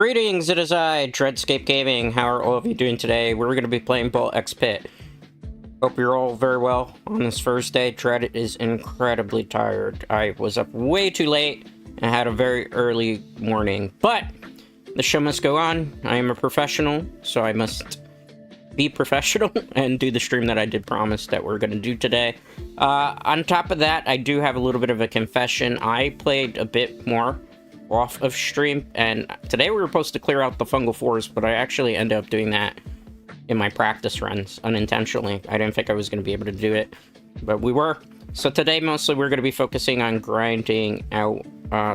Greetings, it is I, Dreadscape Gaming. How are all of you doing today? We're going to be playing Ball X Pit. Hope you're all very well on this first day. Dread is incredibly tired. I was up way too late and had a very early morning. But the show must go on. I am a professional, so I must be professional and do the stream that I did promise that we're going to do today. On top of that, I do have a little bit of a confession. I played a bit more off of stream, and today we were supposed to clear out the fungal forest, but I actually ended up doing that in my practice runs unintentionally. I didn't think I was going to be able to do it, but we were. So today mostly we're going to be focusing on grinding out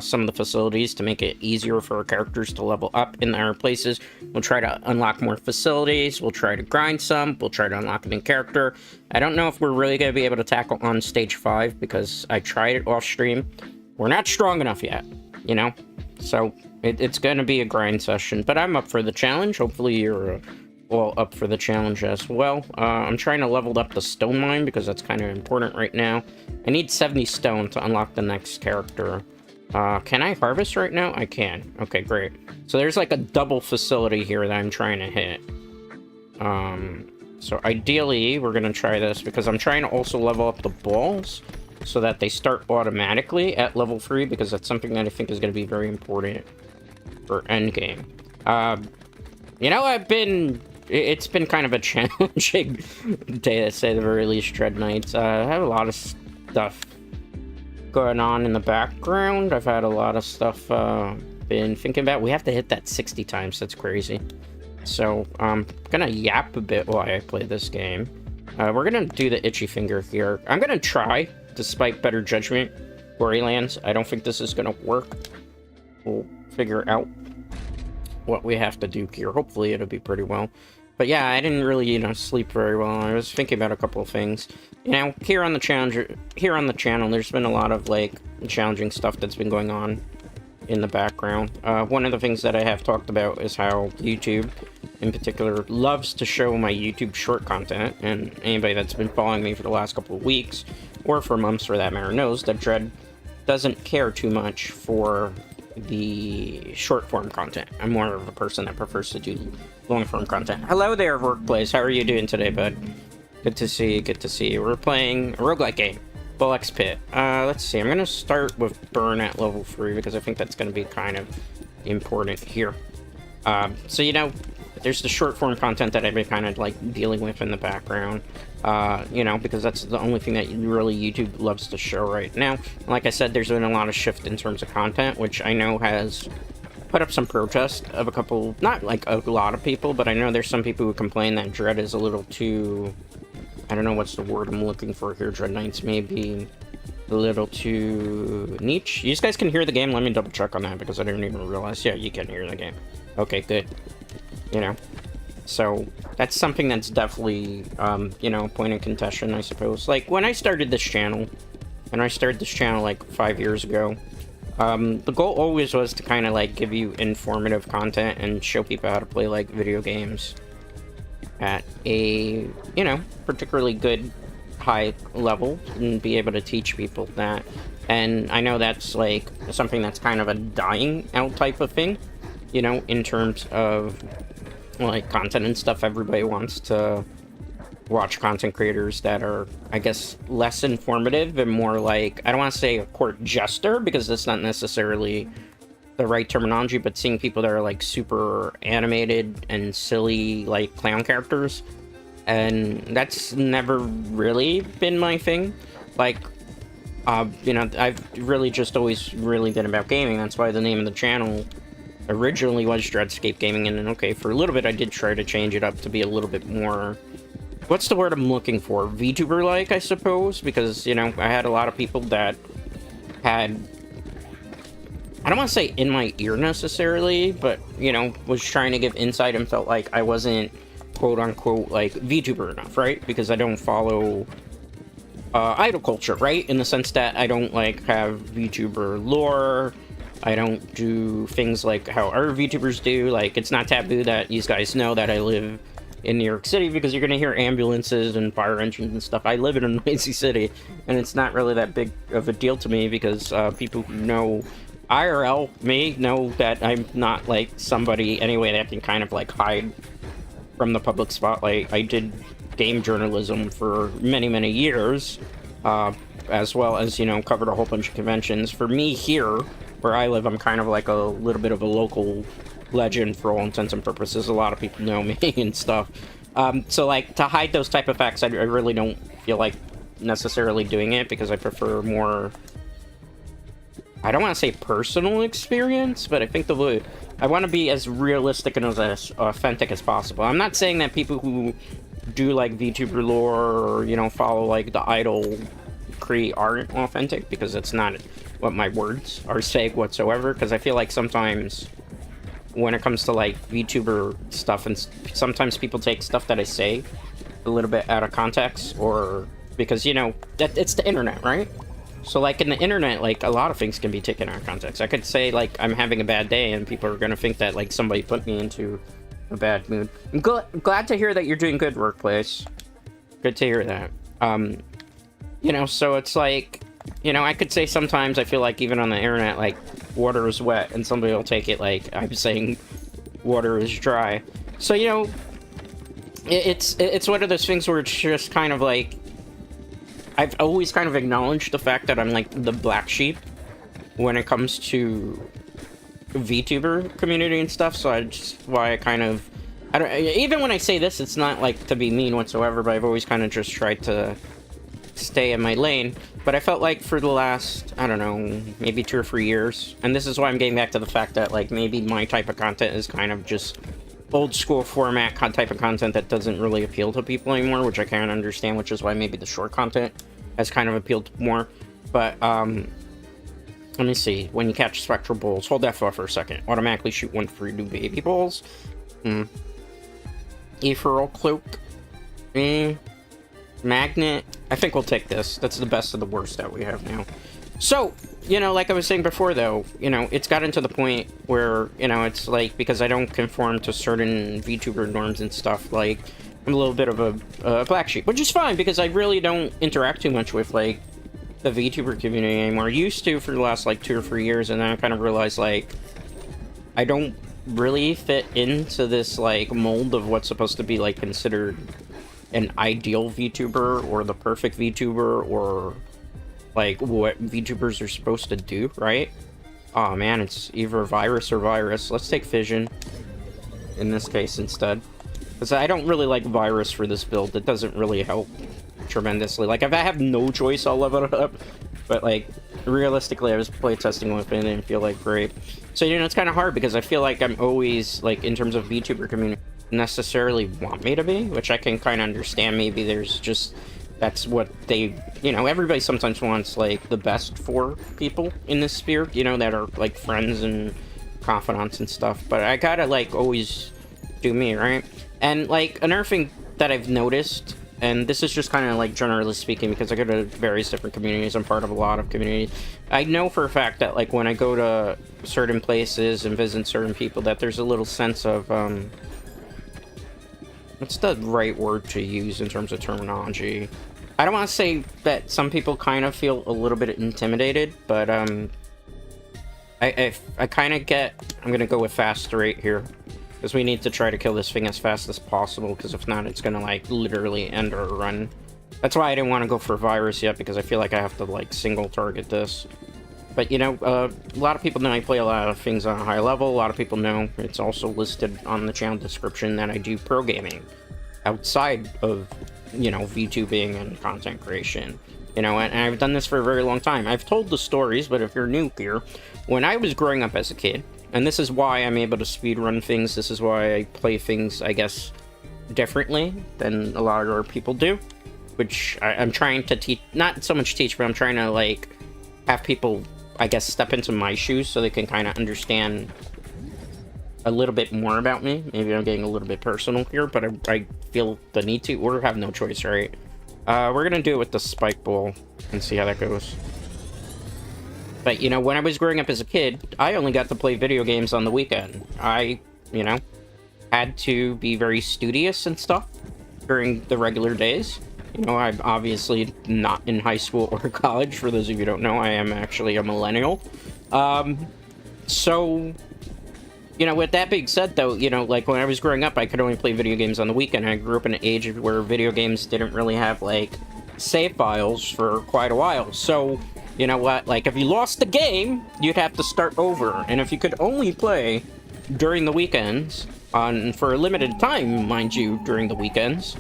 some of the facilities to make it easier for our characters to level up in their places. We'll try to unlock more facilities, we'll try to grind some, we'll try to unlock a new character. I don't know if we're really going to be able to tackle on stage 5 because I tried it off stream. We're not strong enough yet, you know? So it's going to be a grind session, but I'm up for the challenge. Hopefully you're all up for the challenge as well. I'm trying to level up the stone mine because that's kind of important right now. I need 70 stone to unlock the next character. Can I harvest right now? I can. Okay, great. So there's like a double facility here that I'm trying to hit. So ideally, we're going to try this because I'm trying to also level up the balls so that they start automatically at level 3, because that's something that I think is going to be very important for endgame. You know, it's been kind of a challenging day, to say the very least, Dread Nights. I have a lot of stuff going on in the background. I've had a lot of stuff been thinking about. We have to hit that 60 times. That's crazy. So I'm gonna yap a bit while I play this game. We're gonna do the itchy finger here. I'm gonna try, despite better judgment, Lands. I don't think this is gonna work. We'll figure out what we have to do here. Hopefully it'll be pretty well. But yeah, I didn't really, sleep very well. I was thinking about a couple of things. Here on the channel, there's been a lot of, challenging stuff that's been going on in the background. One of the things that I have talked about is how YouTube, in particular, loves to show my YouTube short content, and anybody that's been following me for the last couple of weeks, or for months for that matter, knows that Dread doesn't care too much for the short form content. I'm more of a person that prefers to do long form content. Hello there, Workplace. How are you doing today, bud? Good to see you, good to see you. We're playing a roguelike game, Ball X Pit. Let's see, I'm gonna start with Burn at level 3 because I think that's gonna be kind of important here. So there's the short form content that I've been kind of dealing with in the background, because that's the only thing that really YouTube loves to show right now. Like I said, there's been a lot of shift in terms of content, which I know has put up some protest of a couple, not like a lot of people, but I know there's some people who complain that Dread is a little too, I don't know what's the word I'm looking for here, Dread Knights, maybe a little too niche. You guys can hear the game? Let me double check on that because I didn't even realize. Yeah, you can hear the game. Okay, good. So that's something that's definitely, point of contention, I suppose. Like, when I started this channel, like 5 years ago, the goal always was to kind of, give you informative content and show people how to play, video games at a, particularly good, high level, and be able to teach people that. And I know that's, something that's kind of a dying out type of thing, in terms of content and stuff. Everybody wants to watch content creators that are, I guess, less informative and more I don't want to say a court jester because that's not necessarily the right terminology, but seeing people that are super animated and silly clown characters, and that's never really been my thing. I've really just always really been about gaming. That's why the name of the channel originally was Dreadscape Gaming, and then, okay, for a little bit I did try to change it up to be a little bit more, what's the word I'm looking for, VTuber-like, I suppose, because, I had a lot of people that had, I don't want to say in my ear necessarily, but, was trying to give insight and felt like I wasn't, quote-unquote, VTuber enough, right? Because I don't follow idol culture, right? In the sense that I don't, have VTuber lore. I don't do things like how other VTubers do. It's not taboo that you guys know that I live in New York City, because you're going to hear ambulances and fire engines and stuff. I live in a noisy city, and it's not really that big of a deal to me because people who know IRL, me, know that I'm not, like, somebody anyway that can kind of, like, hide from the public spotlight. I did game journalism for many, many years, as well as, you know, covered a whole bunch of conventions. For me here, where I live, I'm kind of like a little bit of a local legend for all intents and purposes. A lot of people know me and stuff. So, like, to hide those type of facts, I really don't feel like necessarily doing it, because I prefer more... I don't want to say personal experience, but I think I want to be as realistic and as authentic as possible. I'm not saying that people who do, like, VTuber lore or, you know, follow, like, the idol create aren't authentic, because that's not what my words are saying whatsoever, because I feel like sometimes when it comes to, like, VTuber stuff, and sometimes people take stuff that I say a little bit out of context, or because, you know, that it's the internet, right? So, like, in the internet, like, a lot of things can be taken out of context. I could say, like, I'm having a bad day, and people are gonna think that, like, somebody put me into a bad mood. I'm glad to hear that you're doing good, workplace. Good to hear that. You know, so it's like, you know, I could say sometimes I feel like even on the internet, like, water is wet, and somebody will take it like I'm saying water is dry. So, you know, it's one of those things where it's just kind of like, I've always kind of acknowledged the fact that I'm, like, the black sheep when it comes to VTuber community and stuff, so that's why I kind of... even when I say this, it's not, like, to be mean whatsoever, but I've always kind of just tried to stay in my lane. But I felt like for the last, I don't know, maybe 2 or 3 years, and this is why I'm getting back to the fact that, like, maybe my type of content is kind of just old school format type of content that doesn't really appeal to people anymore, which I can't understand, which is why maybe the short content has kind of appealed more. But let me see. When you catch spectral balls, hold F for a second. Automatically shoot 1 for new baby balls. Ethereal cloak. Magnet. I think we'll take this. That's the best of the worst that we have now. So, you know, like I was saying before, though, you know, it's gotten to the point where, you know, it's like, because I don't conform to certain VTuber norms and stuff, like, I'm a little bit of a black sheep, which is fine, because I really don't interact too much with, like, the VTuber community anymore. I used to for the last, like, 2 or 3 years, and then I kind of realized, like, I don't really fit into this, like, mold of what's supposed to be, like, considered an ideal VTuber, or the perfect VTuber, or... like, what VTubers are supposed to do, right? Oh man, it's either virus or virus. Let's take fission in this case instead. Because I don't really like virus for this build. It doesn't really help tremendously. Like, if I have no choice, I'll level it up. But, like, realistically, I was playtesting with it and didn't feel like great. So, you know, it's kind of hard because I feel like I'm always, like, in terms of VTuber community, necessarily want me to be, which I can kind of understand. Maybe there's just... that's what they, you know, everybody sometimes wants, like, the best for people in this sphere, you know, that are, like, friends and confidants and stuff, but I gotta, like, always do me, right? And, like, another thing that I've noticed, and this is just kind of, like, generally speaking, because I go to various different communities, I'm part of a lot of communities, I know for a fact that, like, when I go to certain places and visit certain people, that there's a little sense of, what's the right word to use in terms of terminology? I don't want to say that some people kind of feel a little bit intimidated, but I kind of get... I'm going to go with fast rate here, because we need to try to kill this thing as fast as possible, because if not, it's going to, like, literally end our run. That's why I didn't want to go for virus yet, because I feel like I have to, like, single target this. But, you know, a lot of people know I play a lot of things on a high level. A lot of people know it's also listed on the channel description that I do pro gaming outside of, you know, VTubing and content creation. You know, and I've done this for a very long time. I've told the stories, but if you're new here, when I was growing up as a kid, and this is why I'm able to speedrun things, this is why I play things, I guess, differently than a lot of other people do, which I'm trying to teach, not so much teach, but I'm trying to, like, have people, I guess, step into my shoes so they can kind of understand a little bit more about me. Maybe I'm getting a little bit personal here, but I feel the need to, or have no choice, right? We're gonna do it with the spike ball and see how that goes. But, you know, when I was growing up as a kid, I only got to play video games on the weekend. I, you know, had to be very studious and stuff during the regular days. You know, I'm obviously not in high school or college. For those of you who don't know, I am actually a millennial. So, you know, with that being said, though, you know, like, when I was growing up, I could only play video games on the weekend. I grew up in an age where video games didn't really have, like, save files for quite a while. So, you know what? Like, if you lost the game, you'd have to start over. And if you could only play during the weekends, for a limited time, mind you, during the weekends,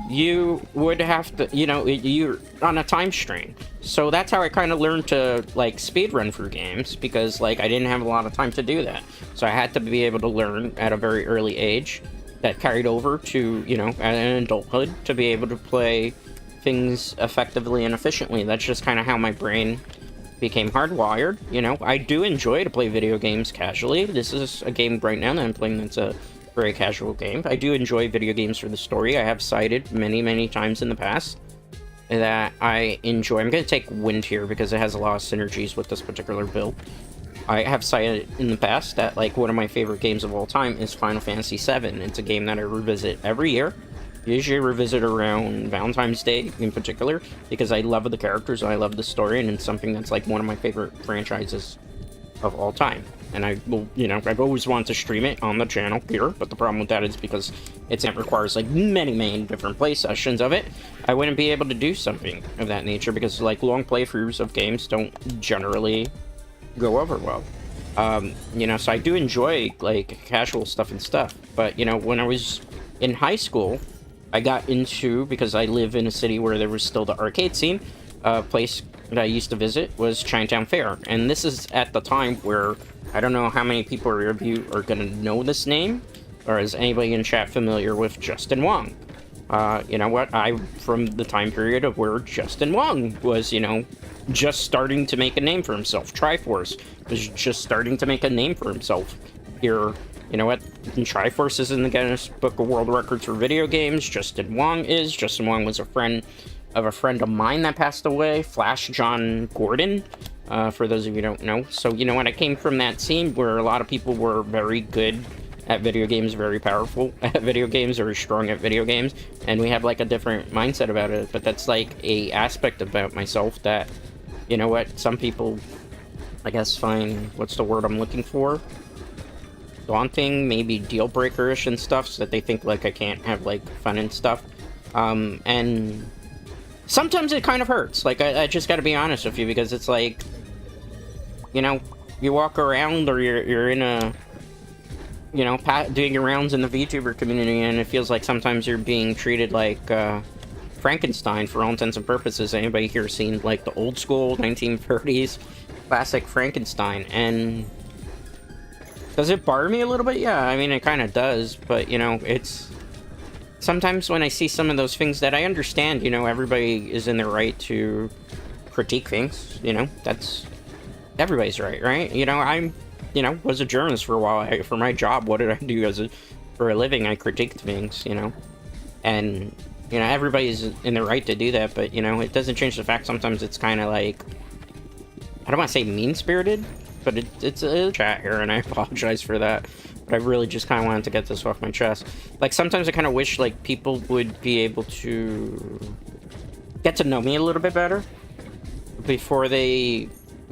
you would have to, you know, you're on a time strain. So that's how I kind of learned to, like, speedrun for games, because, like, I didn't have a lot of time to do that. So I had to be able to learn at a very early age. That carried over to, you know, an adulthood, to be able to play things effectively and efficiently. That's just kind of how my brain became hardwired, you know. I do enjoy to play video games casually. This is a game right now that I'm playing that's a very casual game. I do enjoy video games for the story. I have cited many times in the past that I enjoy. I'm going to take Wind here because it has a lot of synergies with this particular build. I have cited in the past that, like, one of my favorite games of all time is Final Fantasy VII. It's a game that I revisit every year. Usually revisit around Valentine's Day in particular, because I love the characters, I love the story, and it's something that's, like, one of my favorite franchises of all time. And I will, you know, I've always wanted to stream it on the channel here, but the problem with that is because it requires, like, many different play sessions of it. I wouldn't be able to do something of that nature, because, like, long playthroughs of games don't generally go over well. You know, so I do enjoy, like, casual stuff and stuff, but, you know, when I was in high school, I got into, because I live in a city where there was still the arcade scene, a place that I used to visit was Chinatown Fair, and this is at the time where, I don't know how many people of you are going to know this name, or is anybody in chat familiar with Justin Wong? You know what, I'm from the time period of where Justin Wong was, you know, just starting to make a name for himself. Triforce was just starting to make a name for himself here. You know what, Triforce is in the Guinness Book of World Records for video games. Justin Wong is. Justin Wong was a friend of mine that passed away, Flash John Gordon, for those of you who don't know. So, you know what, I came from that scene where a lot of people were very good at video games, very powerful at video games, very strong at video games, and we have, like, a different mindset about it. But that's, like, a aspect about myself that, you know what, some people, I guess, find, what's the word I'm looking for? Daunting, maybe deal breaker-ish and stuff, so that they think, like, I can't have, like, fun and stuff. And sometimes it kind of hurts. Like, I just gotta be honest with you, because it's like, you know, you walk around, or you're in a, you know, doing your rounds in the VTuber community, and it feels like sometimes you're being treated like Frankenstein for all intents and purposes. Anybody here seen, like, the old school 1930s classic Frankenstein? And does it bar me a little bit? Yeah, I mean, it kind of does, but, you know, it's sometimes when I see some of those things that I understand, you know, everybody is in their right to critique things, you know, that's everybody's right? You know, you know, was a journalist for a while. For my job, what did I do for a living? I critiqued things, you know, and, you know, everybody's in their right to do that, but, you know, it doesn't change the fact sometimes it's kind of like, I don't want to say mean-spirited, but it's a chat here, and I apologize for that. But I really just kind of wanted to get this off my chest. Like, sometimes I kind of wish, like, people would be able to get to know me a little bit better before they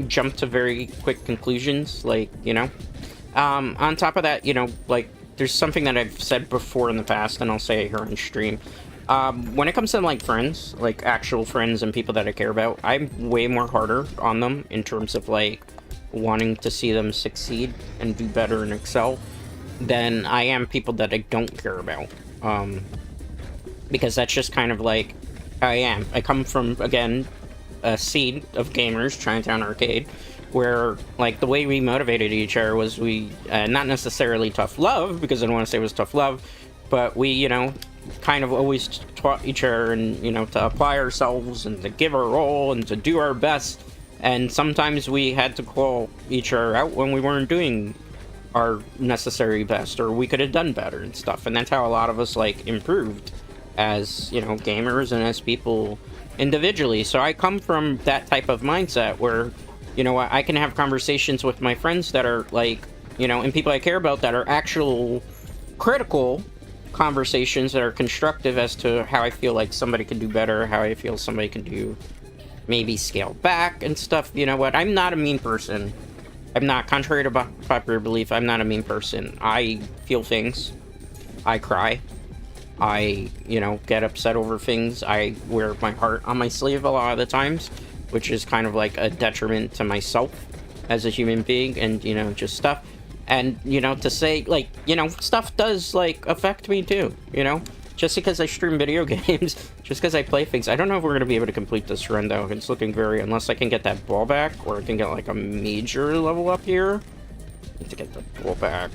jump to very quick conclusions, like, you know. On top of that, you know, like, there's something that I've said before in the past, and I'll say it here on stream. When it comes to, like, friends, like, actual friends and people that I care about, I'm way more harder on them in terms of, like, wanting to see them succeed and do better and excel than I am people that I don't care about. Because that's just kind of like how I am. I come from, again, a seed of gamers, Chinatown Arcade, where, like, the way we motivated each other was not necessarily tough love, because I don't want to say it was tough love, but we, you know, kind of always taught each other, and, you know, to apply ourselves and to give our all and to do our best. And sometimes we had to call each other out when we weren't doing our necessary best, or we could have done better and stuff. And that's how a lot of us, like, improved as, you know, gamers and as people individually. So I come from that type of mindset where, you know, I can have conversations with my friends that are, like, you know, and people I care about that are actual critical conversations that are constructive as to how I feel like somebody can do better, how I feel somebody can do maybe scale back and stuff. You know what, I'm not a mean person I'm not, contrary to popular belief, I'm not a mean person. I feel things. I cry. I, you know, get upset over things. I wear my heart on my sleeve a lot of the times, which is kind of like a detriment to myself as a human being, and, you know, just stuff. And, you know, to say, like, you know, stuff does, like, affect me too, you know? Just because I stream video games, just because I play things. I don't know if we're going to be able to complete this run, though. It's looking very... Unless I can get that ball back, or I can get, like, a major level up here. I need to get the ball back.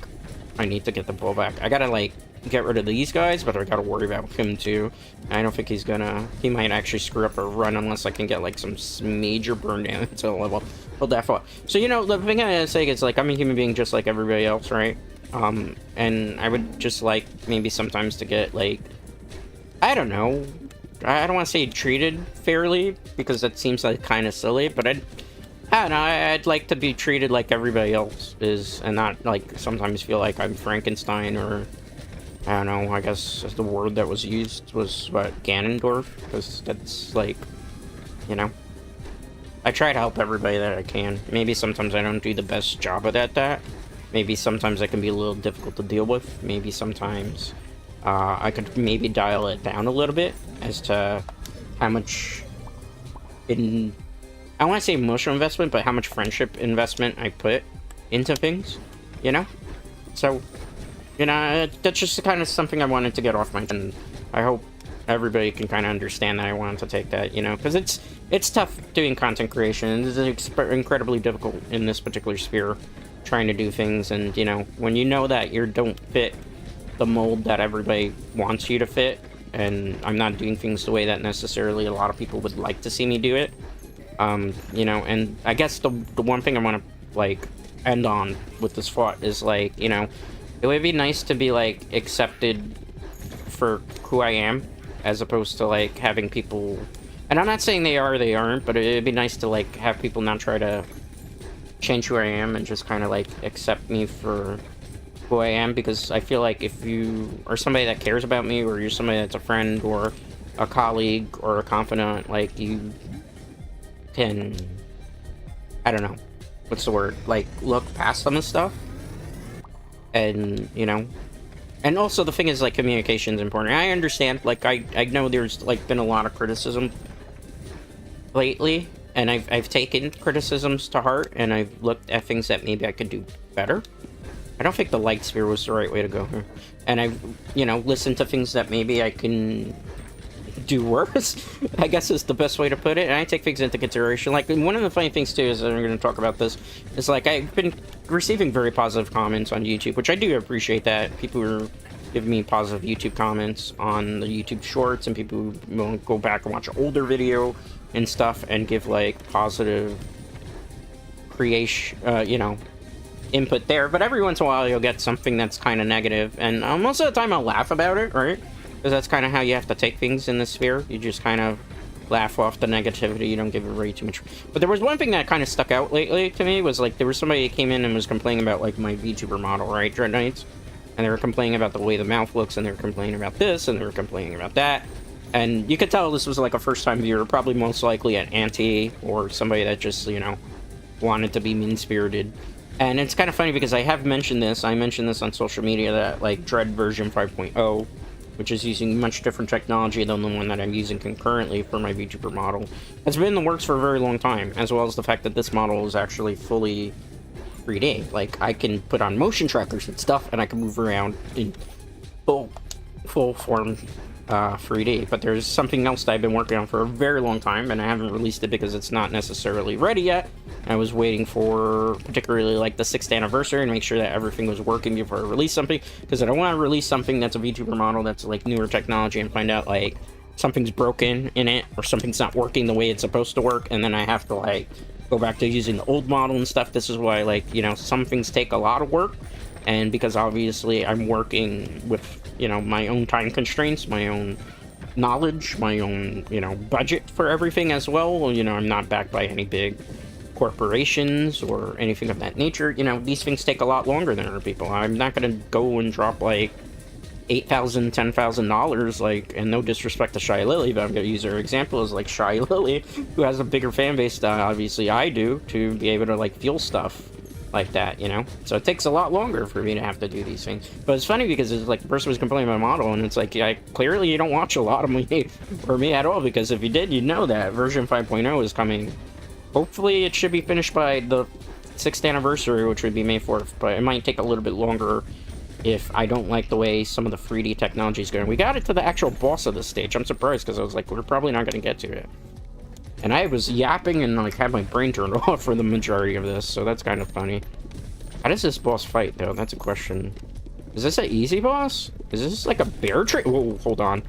I need to get the ball back. I gotta, like, get rid of these guys, but I gotta worry about him, too. I don't think he's gonna... He might actually screw up a run unless I can get, like, some major burn down to a level. Hold that thought. So, you know, the thing I gotta say is, like, I'm a human being just like everybody else, right? And I would just like maybe sometimes to get, like, I don't know, I don't want to say treated fairly because that seems like kind of silly, but I don't know, I'd like to be treated like everybody else is, and not like sometimes feel like I'm Frankenstein, or I don't know, I guess the word that was used was what, Ganondorf, because that's like, you know, I try to help everybody that I can. Maybe sometimes I don't do the best job at that. Maybe sometimes I can be a little difficult to deal with. Maybe sometimes I could maybe dial it down a little bit as to how much I want to say emotional investment, but how much friendship investment I put into things, you know? So, you know, that's just kind of something I wanted to get off my chest, and I hope everybody can kind of understand that I wanted to take that, you know? Because it's tough doing content creation. It's incredibly difficult in this particular sphere, trying to do things, and, you know, when you know that you don't fit the mold that everybody wants you to fit, and I'm not doing things the way that necessarily a lot of people would like to see me do it, you know, and I guess the one thing I want to, like, end on with this thought is, like, you know, it would be nice to be, like, accepted for who I am, as opposed to, like, having people, and I'm not saying they are or they aren't, but it'd be nice to, like, have people not try to change who I am and just kind of, like, accept me for who I am, because I feel like if you are somebody that cares about me, or you're somebody that's a friend or a colleague or a confidant, like, you can, I don't know, what's the word, like, look past some of the stuff, and, you know, and also the thing is, like, communication is important. I understand, like, I know there's, like, been a lot of criticism lately, and I've taken criticisms to heart, and I've looked at things that maybe I could do better. I don't think the light sphere was the right way to go here. And I've, you know, listened to things that maybe I can do worse, I guess is the best way to put it. And I take things into consideration. Like, one of the funny things, too, is that I'm going to talk about this, is, like, I've been receiving very positive comments on YouTube, which I do appreciate that. People are giving me positive YouTube comments on the YouTube Shorts, and people who will go back and watch an older video and stuff and give, like, positive creation, you know, input there. But every once in a while you'll get something that's kind of negative, and most of the time I'll laugh about it, right? Because that's kind of how you have to take things in this sphere. You just kind of laugh off the negativity. You don't give it way too much. But there was one thing that kind of stuck out lately to me, was, like, there was somebody that came in and was complaining about, like, my VTuber model, right, Dread Knights? And they were complaining about the way the mouth looks, and they were complaining about this, and they were complaining about that. And you could tell this was, like, a first-time viewer, probably most likely an anti, or somebody that just, you know, wanted to be mean-spirited. And it's kind of funny because I have mentioned this. I mentioned this on social media, that, like, Dread version 5.0, which is using much different technology than the one that I'm using concurrently for my VTuber model, has been in the works for a very long time, as well as the fact that this model is actually fully 3D. Like, I can put on motion trackers and stuff, and I can move around in full form 3D. But there's something else that I've been working on for a very long time, and I haven't released it because it's not necessarily ready yet. I was waiting for particularly, like, the 6th anniversary and make sure that everything was working before I release something, because I don't want to release something that's a VTuber model that's, like, newer technology and find out, like, something's broken in it, or something's not working the way it's supposed to work, and then I have to, like, go back to using the old model and stuff. This is why, like, you know, some things take a lot of work, and because obviously I'm working with, you know, my own time constraints, my own knowledge, my own, you know, budget for everything as well. You know, I'm not backed by any big corporations or anything of that nature. You know, these things take a lot longer than other people. I'm not going to go and drop, like, $8,000, $10,000, like, and no disrespect to Shy Lily, but I'm going to use her example as, like, Shy Lily, who has a bigger fan base than obviously I do, to be able to, like, feel stuff like that, you know? So it takes a lot longer for me to have to do these things. But it's funny because it's like the person was complaining about model, and it's like, yeah, clearly you don't watch a lot of me or me at all, because if you did, you'd know that version 5.0 is coming. Hopefully it should be finished by the 6th anniversary, which would be May 4th, but it might take a little bit longer if I don't like the way some of the 3D technology is going. We got it to the actual boss of the stage. I'm surprised, because I was like, we're probably not going to get to it. And I was yapping and like had my brain turned off for the majority of this, so that's kind of funny. How does this boss fight, though? That's a question. Is this an easy boss? Is this like a bear tree? Whoa, hold on.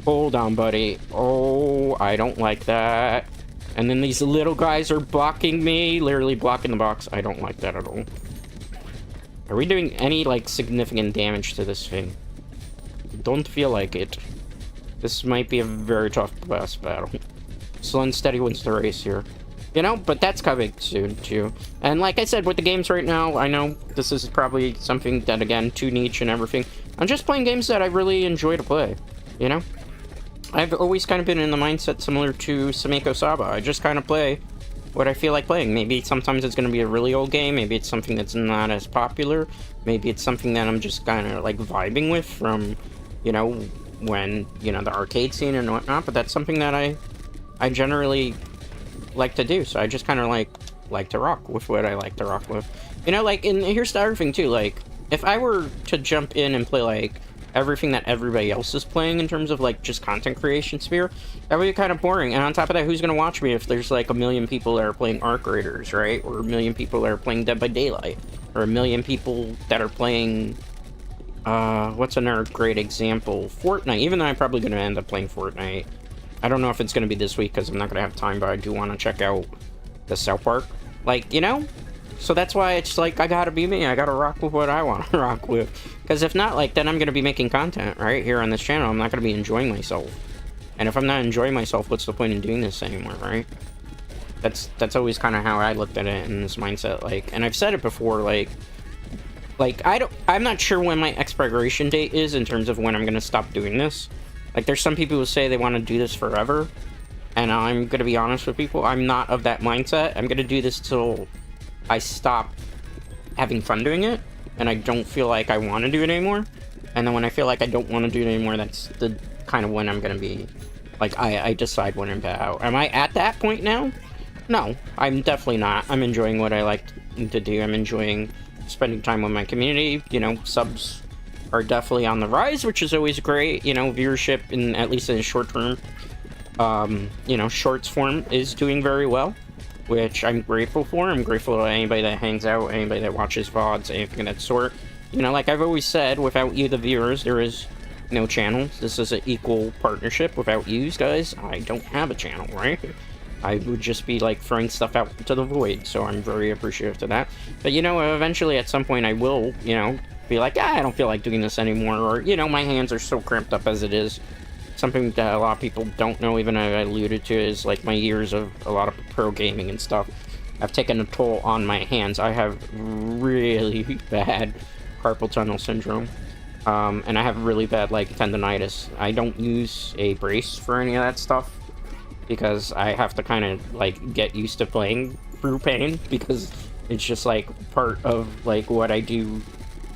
Hold on, buddy. Oh, I don't like that. And then these little guys are blocking me, literally blocking the box. I don't like that at all. Are we doing any like significant damage to this thing? Don't feel like it. This might be a very tough boss battle. Slow and steady wins the race here. You know, but that's coming soon, too. And like I said, with the games right now, I know this is probably something that, again, too niche and everything. I'm just playing games that I really enjoy to play, you know? I've always kind of been in the mindset similar to Sameko Saba. I just kind of play what I feel like playing. Maybe sometimes it's going to be a really old game. Maybe it's something that's not as popular. Maybe it's something that I'm just kind of, like, vibing with from, you know, when, you know, the arcade scene and whatnot. But that's something that I generally like to do, so I just kind of like to rock with what I like to rock with, you know. Like, and here's the other thing too, like, if I were to jump in and play like everything that everybody else is playing in terms of like just content creation sphere, that would be kind of boring. And on top of that, who's gonna watch me if there's like a million people that are playing Arc Raiders, right, or a million people that are playing Dead by Daylight, or a million people that are playing what's another great example, Fortnite, even though I'm probably gonna end up playing Fortnite. I don't know if it's going to be this week because I'm not going to have time, but I do want to check out the South Park. Like, you know? So that's why it's like, I gotta be me. I gotta rock with what I want to rock with. Because if not, like, then I'm going to be making content, right? Here on this channel. I'm not going to be enjoying myself. And if I'm not enjoying myself, what's the point in doing this anymore, right? That's always kind of how I looked at it in this mindset. Like, and I've said it before, like, I'm not sure when my expiration date is in terms of when I'm going to stop doing this. Like, there's some people who say they want to do this forever, and I'm gonna be honest with people, I'm not of that mindset. I'm gonna do this till I stop having fun doing it, and I don't feel like I want to do it anymore. And then when I feel like I don't want to do it anymore, that's the kind of when I'm gonna be, like, I decide when I'm out. Am I at that point now? No, I'm definitely not. I'm enjoying what I like to do. I'm enjoying spending time with my community, you know, subs are definitely on the rise, which is always great. You know, viewership, in at least in the short term, you know, shorts form is doing very well, which I'm grateful for. I'm grateful to anybody that hangs out, anybody that watches VODs, anything of that sort. You know, like I've always said, without you, the viewers, there is no channel. This is an equal partnership. Without you guys, I don't have a channel, right? I would just be, like, throwing stuff out to the void, so I'm very appreciative to that. But, you know, eventually, at some point, I will, you know, be like, I don't feel like doing this anymore, or, you know, my hands are so cramped up as it is. Something that a lot of people don't know, even I alluded to, is, like, my years of a lot of pro gaming and stuff have taken a toll on my hands. I have really bad carpal tunnel syndrome, and I have really bad, like, tendonitis. I don't use a brace for any of that stuff, because I have to kind of, like, get used to playing through pain, because it's just, like, part of, like, what I do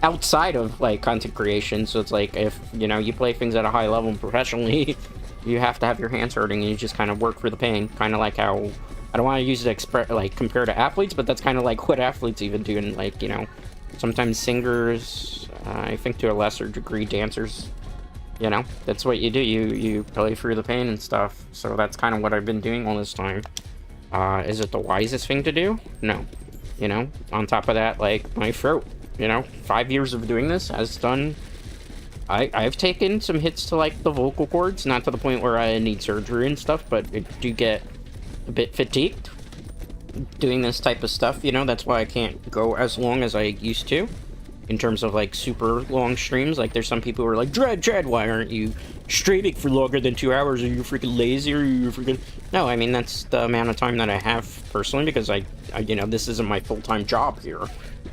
outside of, like, content creation. So it's like, if, you know, you play things at a high level professionally, you have to have your hands hurting, and you just kind of work through the pain. Kind of like how, I don't want to use it like, compare to athletes, but that's kind of like what athletes even do, and, like, you know, sometimes singers, I think to a lesser degree dancers, you know, that's what you do. You play through the pain and stuff. So that's kind of what I've been doing all this time. Is it the wisest thing to do? No. You know, on top of that, like, my throat, you know, 5 years of doing this has done, I've taken some hits to, like, the vocal cords, not to the point where I need surgery and stuff, but I do get a bit fatigued doing this type of stuff, you know. That's why I can't go as long as I used to, in terms of, like, super long streams. Like, there's some people who are like, Dread, why aren't you streaming for longer than 2 hours? Are you freaking lazy? Are you freaking... No, I mean, that's the amount of time that I have personally, because I you know, this isn't my full-time job here.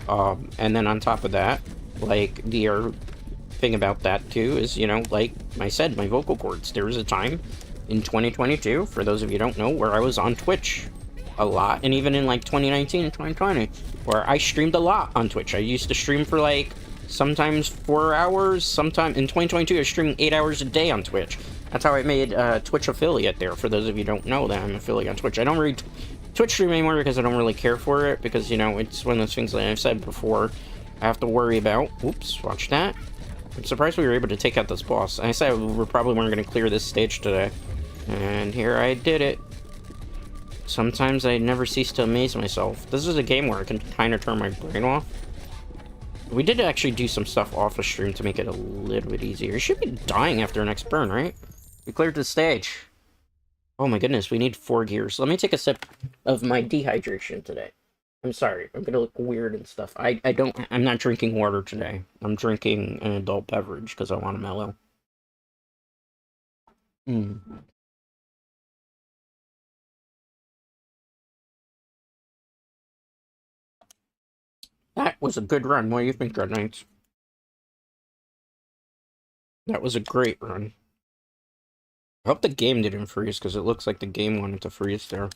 And then on top of that, like, the other thing about that too is, you know, like I said, my vocal cords. There was a time in 2022, for those of you who don't know, where I was on Twitch a lot, and even in like 2019 and 2020, where I streamed a lot on Twitch. I used to stream for like sometimes 4 hours, sometime in 2022 I was streaming 8 hours a day on Twitch. That's how I made Twitch affiliate there. For those of you who don't know that I'm affiliate on Twitch. I don't really Twitch stream anymore because I don't really care for it, because, you know, it's one of those things that I've said before I have to worry about. Oops, watch that. I'm surprised we were able to take out this boss. I said we probably weren't going to clear this stage today. And here I did it. Sometimes I never cease to amaze myself. This is a game where I can kind of turn my brain off. We did actually do some stuff off the stream to make it a little bit easier. You should be dying after the next burn, right? We cleared the stage. Oh my goodness, we need 4 gears. Let me take a sip of my dehydration today. I'm sorry, I'm gonna look weird and stuff. I'm not drinking water today. I'm drinking an adult beverage because I want to mellow. That was a good run. What do you think, Dread Knights? That was a great run. I hope the game didn't freeze, because it looks like the game wanted to freeze there.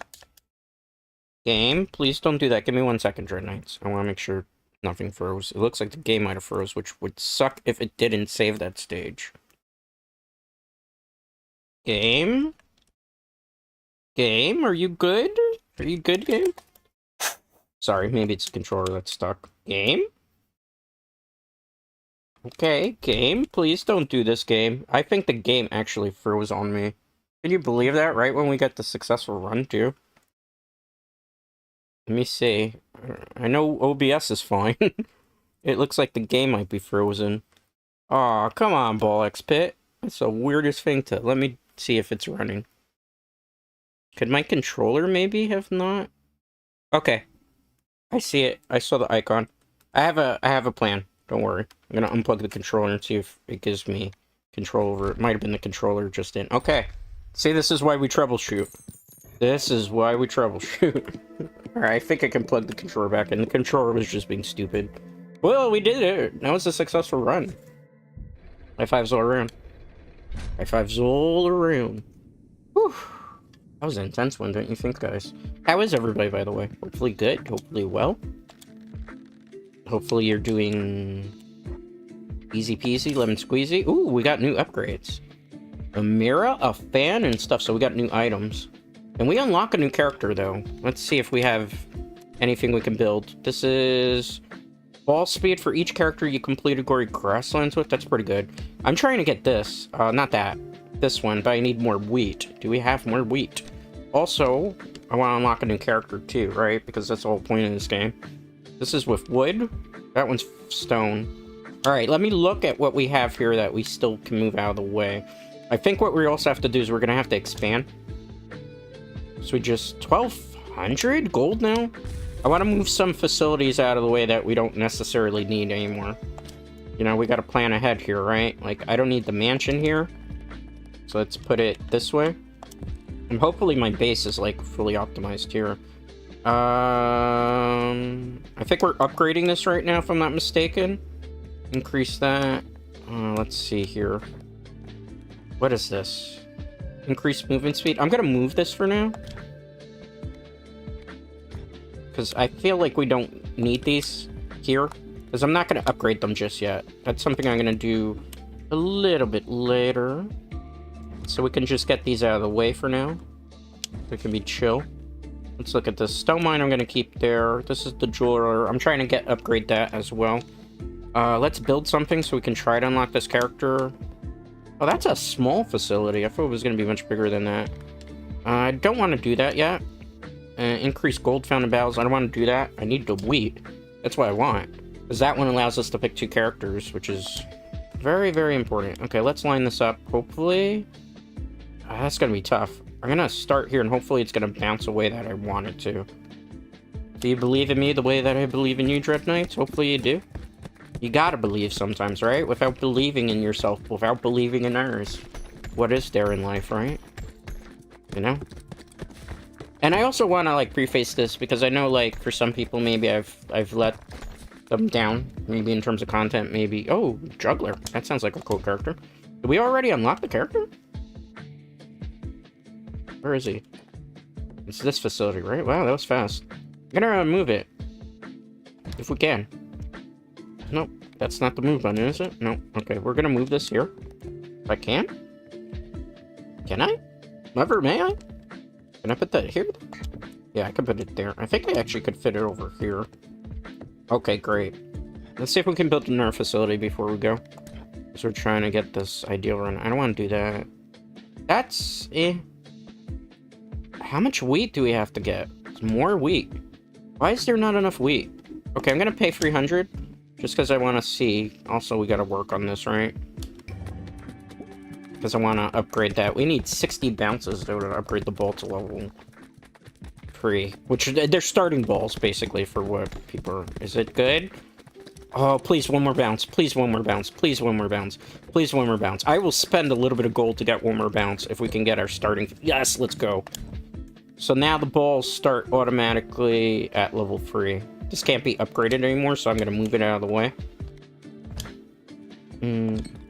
Game, please don't do that. Give me 1 second, Dread Knights. I want to make sure nothing froze. It looks like the game might have froze, which would suck if it didn't save that stage. Game? Game, are you good? Are you good, game? Sorry, maybe it's the controller that's stuck. Game? Okay, game, please don't do this, game. I think the game actually froze on me. Can you believe that, right when we got the successful run, too? Let me see. I know OBS is fine. It looks like the game might be frozen. Aw, come on, Bollocks Pit. That's the weirdest thing to... Let me see if it's running. Could my controller maybe have not? Okay. I see it. I saw the icon. I have a plan. Don't worry. I'm gonna unplug the controller and see if it gives me control over it. Might have been the controller just in. Okay. See, this is why we troubleshoot. This is why we troubleshoot. Alright, I think I can plug the controller back in. The controller was just being stupid. Well, we did it. That was a successful run. High fives all around. High fives all around. Whew. That was an intense one, don't you think, guys? How is everybody, by the way? Hopefully good. Hopefully well. Hopefully you're doing easy peasy, lemon squeezy. Ooh, we got new upgrades. A mirror, a fan, and stuff, so we got new items. And we unlock a new character, though. Let's see if we have anything we can build. This is ball speed for each character you completed gory grasslands with. That's pretty good. I'm trying to get this. Not that. This one, but I need more wheat. Do we have more wheat? Also, I want to unlock a new character, too, right? Because that's the whole point of this game. This is with wood. That one's stone. Alright, let me look at what we have here that we still can move out of the way. I think what we also have to do is we're going to have to expand. So we just... 1,200 gold now? I want to move some facilities out of the way that we don't necessarily need anymore. You know, we got to plan ahead here, right? Like, I don't need the mansion here. So let's put it this way. And hopefully my base is, like, fully optimized here. I think we're upgrading this right now, if I'm not mistaken. Increase that. Let's see here. What is this? Increase movement speed. I'm gonna move this for now. Because I feel like we don't need these here. Because I'm not gonna upgrade them just yet. That's something I'm gonna do a little bit later. So we can just get these out of the way for now. It can be chill. Let's look at this. Stone mine I'm going to keep there. This is the jeweler. I'm trying to upgrade that as well. Let's build something so we can try to unlock this character. Oh, that's a small facility. I thought it was going to be much bigger than that. I don't want to do that yet. Increase gold found in battles. I don't want to do that. I need the wheat. That's what I want. Because that one allows us to pick 2 characters, which is very, very important. Okay, let's line this up. Hopefully... that's going to be tough. I'm going to start here, and hopefully it's going to bounce away that I want it to. Do you believe in me the way that I believe in you, Dread Knights? Hopefully you do. You gotta believe sometimes, right? Without believing in yourself, without believing in others. What is there in life, right? You know? And I also want to, like, preface this, because I know, like, for some people, maybe I've let them down. Maybe in terms of content, maybe... Oh, Juggler. That sounds like a cool character. Did we already unlock the character? Where is he? It's this facility, right? Wow, that was fast. I'm gonna move it. If we can. Nope, that's not the move button, is it? No. Okay, we're gonna move this here. If I can? Can I? Never, may I? Can I put that here? Yeah, I can put it there. I think I actually could fit it over here. Okay, great. Let's see if we can build another facility before we go. Because we're trying to get this ideal run. I don't want to do that. That's... How much wheat do we have to get? It's more wheat. Why is there not enough wheat? Okay, I'm gonna pay 300. Just because I want to see. Also, we gotta work on this, right? Because I want to upgrade that. We need 60 bounces, though, to upgrade the ball to level 3. Which, they're starting balls, basically, for what people are... Is it good? Oh, please, one more bounce. Please, one more bounce. Please, one more bounce. Please, one more bounce. I will spend a little bit of gold to get one more bounce if we can get our starting... Yes, let's go. So now the balls start automatically at level 3. This can't be upgraded anymore, so I'm going to move it out of the way.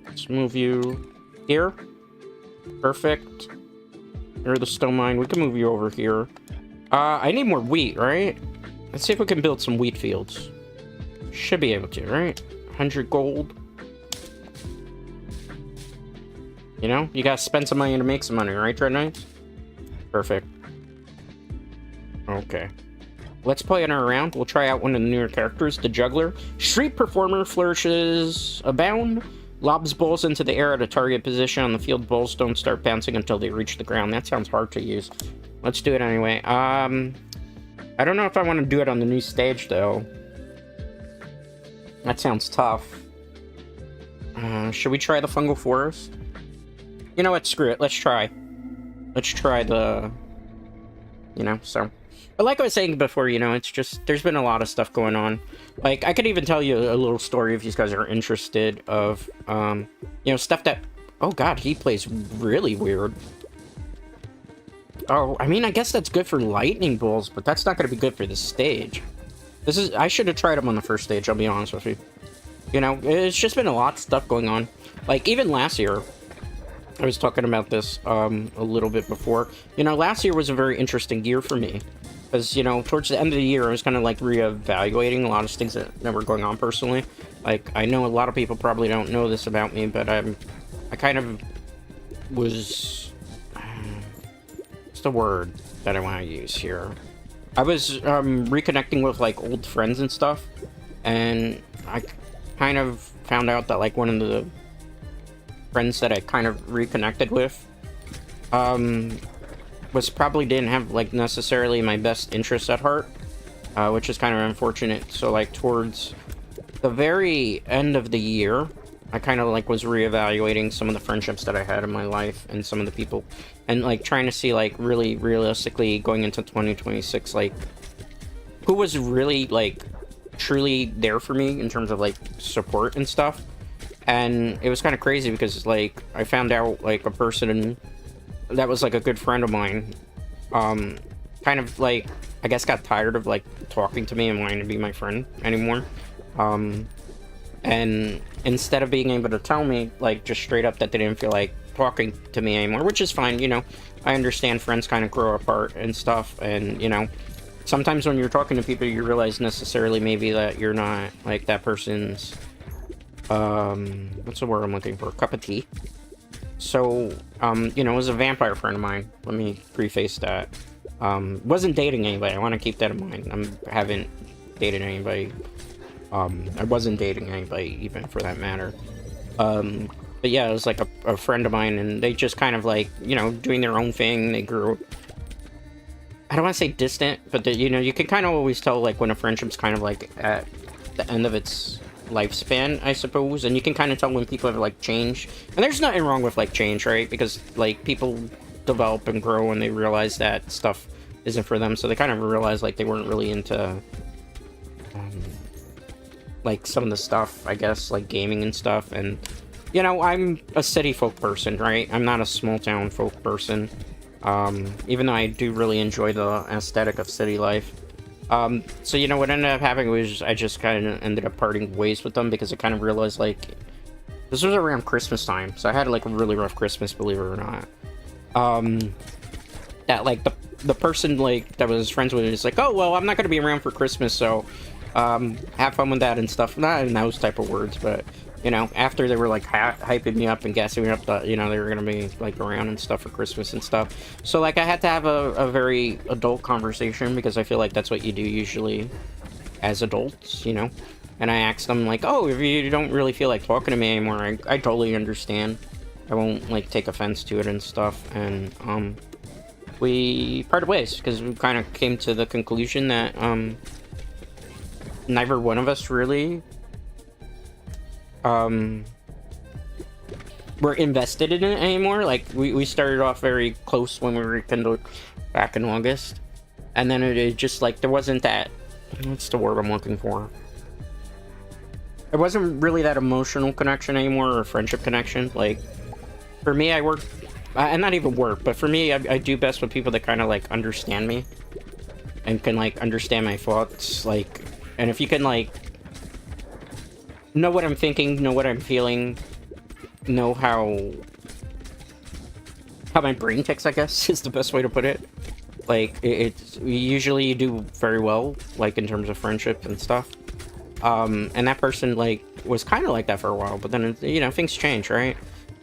Let's move you here. Perfect. You're the stone mine. We can move you over here. I need more wheat, right? Let's see if we can build some wheat fields. Should be able to, right? 100 gold. You know, you gotta spend some money to make some money, right, Dread Knights? Perfect. Okay. Let's play in our round. We'll try out one of the newer characters, the Juggler. Street Performer flourishes abound. Lobs balls into the air at a target position on the field. Balls don't start bouncing until they reach the ground. That sounds hard to use. Let's do it anyway. I don't know if I want to do it on the new stage, though. That sounds tough. Should we try the Fungal Forest? You know what? Screw it. Let's try. Let's try the... You know, so... But like I was saying before, you know, it's just... There's been a lot of stuff going on. Like, I could even tell you a little story if you guys are interested of, you know, stuff that... Oh, God, he plays really weird. Oh, I mean, I guess that's good for lightning bolts, but that's not going to be good for the stage. This is... I should have tried him on the first stage, I'll be honest with you. You know, it's just been a lot of stuff going on. Like, even last year... I was talking about this a little bit before. You know, last year was a very interesting year for me. Because, you know, towards the end of the year, I was kind of, like, reevaluating a lot of things that were going on personally. Like, I know a lot of people probably don't know this about me, but I kind of was... what's the word that I want to use here? I was reconnecting with, like, old friends and stuff. And I kind of found out that, like, one of the friends that I kind of reconnected with was probably didn't have like necessarily my best interests at heart, which is kind of unfortunate. So like towards the very end of the year, I kind of like was reevaluating some of the friendships that I had in my life and some of the people, and like trying to see like really realistically going into 2026 like who was really like truly there for me in terms of like support and stuff. And it was kind of crazy because, like, I found out, like, a person that was, like, a good friend of mine, kind of, like, I guess got tired of, like, talking to me and wanting to be my friend anymore. And instead of being able to tell me, like, just straight up that they didn't feel like talking to me anymore, which is fine, you know. I understand friends kind of grow apart and stuff, and, you know, sometimes when you're talking to people, you realize necessarily maybe that you're not, like, that person's... what's the word I'm looking for? Cup of tea. So, you know, it was a vampire friend of mine. Let me preface that. Wasn't dating anybody. I want to keep that in mind. I haven't dated anybody. I wasn't dating anybody, even, for that matter. But yeah, it was like a friend of mine, and they just kind of like, you know, doing their own thing. They grew... I don't want to say distant, but, you know, you can kind of always tell, like, when a friendship's kind of, like, at the end of its... lifespan, I suppose, and you can kind of tell when people have like changed, and there's nothing wrong with like change, right? Because like people develop and grow and they realize that stuff isn't for them, so they kind of realize like they weren't really into like some of the stuff, I guess, like gaming and stuff. And you know, I'm a city folk person, right? I'm not a small town folk person, even though I do really enjoy the aesthetic of city life. So, you know, what ended up happening was I just kind of ended up parting ways with them because I kind of realized, like, this was around Christmas time, so I had, like, a really rough Christmas, believe it or not. That, like, the person, like, that was friends with is like, oh, well, I'm not gonna be around for Christmas, so, have fun with that and stuff. Not in those type of words, but, you know, after they were, like, hyping me up and gassing me up that, you know, they were gonna be, like, around and stuff for Christmas and stuff. So, like, I had to have a very adult conversation, because I feel like that's what you do usually as adults, you know? And I asked them, like, oh, if you don't really feel like talking to me anymore, I totally understand. I won't, like, take offense to it and stuff. And, we parted ways, because we kind of came to the conclusion that, neither one of us really, were invested in it anymore. Like, we started off very close when we rekindled back in August. And then it just, like, there wasn't that, what's the word I'm looking for? It wasn't really that emotional connection anymore, or friendship connection. Like, for me, I work, and not even work, but for me, I do best with people that kind of, like, understand me. And can, like, understand my thoughts, like, and if you can, like, know what I'm thinking, know what I'm feeling, know how my brain ticks, I guess, is the best way to put it. Like, it's usually you do very well, like, in terms of friendship and stuff. And that person, like, was kind of like that for a while, but then, you know, things change, right?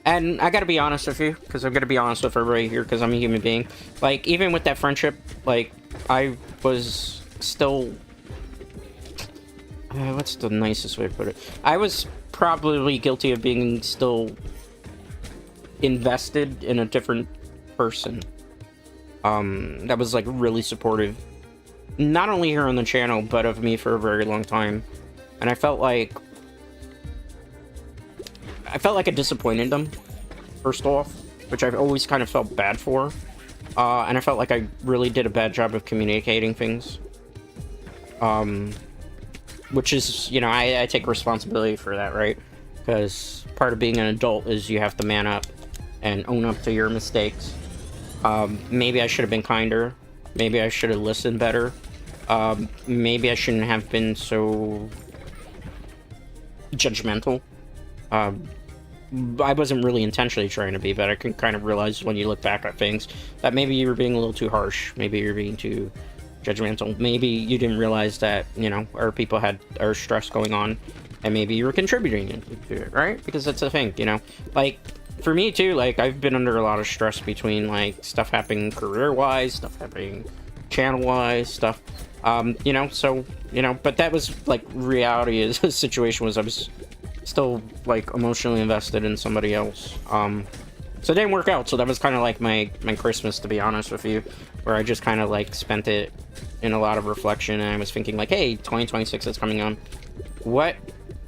And I gotta be honest with you, because I'm gonna be honest with everybody here, because I'm a human being. Like, even with that friendship, like, I was still... what's the nicest way to put it? I was probably guilty of being still invested in a different person. That was, like, really supportive. Not only here on the channel, but of me for a very long time. And I felt like I disappointed them, first off, which I've always kind of felt bad for. And I felt like I really did a bad job of communicating things. Which is, you know, I take responsibility for that, right? Because part of being an adult is you have to man up and own up to your mistakes. Maybe I should have been kinder. Maybe I should have listened better. Maybe I shouldn't have been so judgmental. I wasn't really intentionally trying to be, but I can kind of realize when you look back at things that maybe you were being a little too harsh. Maybe you're being too judgmental. Maybe you didn't realize that, you know, our people had our stress going on, and maybe you were contributing to it, right? Because that's the thing, you know? Like, for me too, like, I've been under a lot of stress between, like, stuff happening career-wise, stuff happening channel-wise, stuff, you know, so, you know, but that was, like, reality is the situation was I was still, like, emotionally invested in somebody else. So it didn't work out, so that was kind of like my Christmas, to be honest with you, where I just kind of, like, spent it in a lot of reflection, and I was thinking, like, hey, 2026 is coming on. What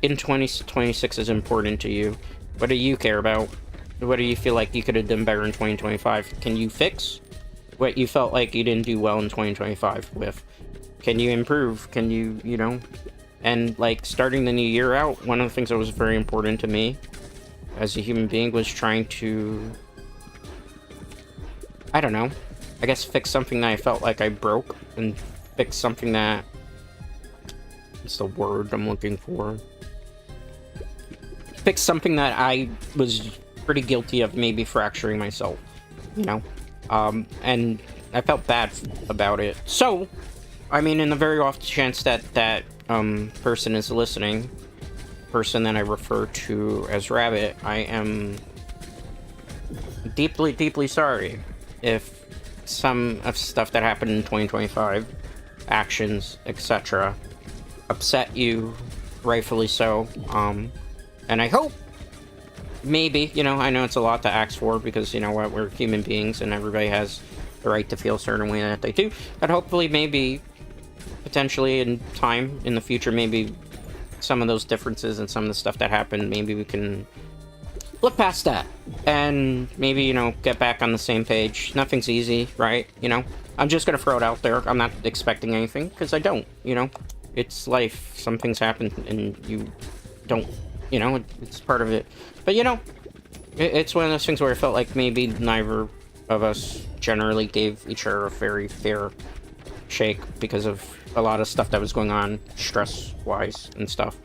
in 2026 is important to you? What do you care about? What do you feel like you could have done better in 2025? Can you fix what you felt like you didn't do well in 2025 with? Can you improve? Can you, you know? And, like, starting the new year out, one of the things that was very important to me as a human being was trying to, I don't know, I guess fix something that I felt like I broke, and fix something that, what's the word I'm looking for? Fix something that I was pretty guilty of maybe fracturing myself, you know? And I felt bad about it. So, I mean, in the very off chance that that person is listening, person that I refer to as Rabbit, I am deeply, deeply sorry if some of stuff that happened in 2025, actions, etc., upset you, rightfully so. And I hope, maybe, you know, I know it's a lot to ask for, because, you know what, we're human beings and everybody has the right to feel a certain way that they do, but hopefully, maybe, potentially in time, in the future, maybe some of those differences and some of the stuff that happened, maybe we can look past that and maybe, you know, get back on the same page. Nothing's easy, right? You know, I'm just gonna throw it out there. I'm not expecting anything, because I don't, you know, it's life. Some things happen and you don't, you know, it's part of it. But, you know, it's one of those things where I felt like maybe neither of us generally gave each other a very fair shake because of a lot of stuff that was going on stress-wise and stuff.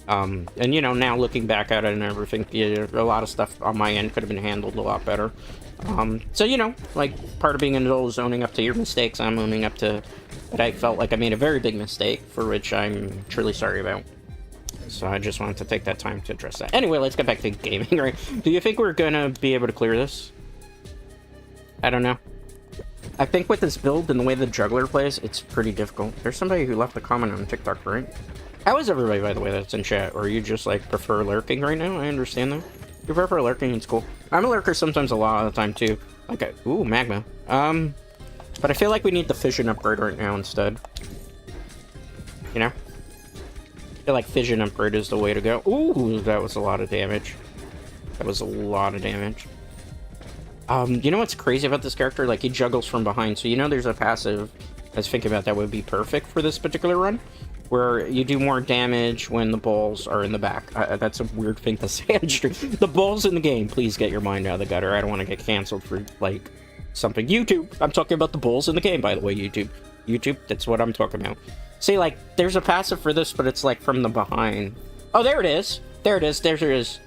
And, you know, now looking back at it and everything, yeah, a lot of stuff on my end could have been handled a lot better. So, you know, like, part of being an adult is owning up to your mistakes. I'm owning up to that I felt like I made a very big mistake, for which I'm truly sorry about. So I just wanted to take that time to address that. Anyway, let's get back to gaming, right? Do you think we're gonna be able to clear this? I don't know. I think with this build and the way the juggler plays, it's pretty difficult. There's somebody who left a comment on TikTok, right? How is everybody, by the way, that's in chat? Or you just, like, prefer lurking right now? I understand that. You prefer lurking, it's cool. I'm a lurker sometimes a lot of the time, too. Like, ooh, magma. But I feel like we need the fission upgrade right now instead. You know? I feel like fission upgrade is the way to go. Ooh, that was a lot of damage. That was a lot of damage. You know what's crazy about this character? Like, he juggles from behind, so you know there's a passive, I was thinking about that would be perfect for this particular run, where you do more damage when the balls are in the back. That's a weird thing to say on stream. The balls in the game, please get your mind out of the gutter. I don't want to get canceled for, like, something. YouTube! I'm talking about the balls in the game, by the way, YouTube. YouTube, that's what I'm talking about. See, like, there's a passive for this, but it's, like, from the behind. Oh, there it is! There it is, there it is.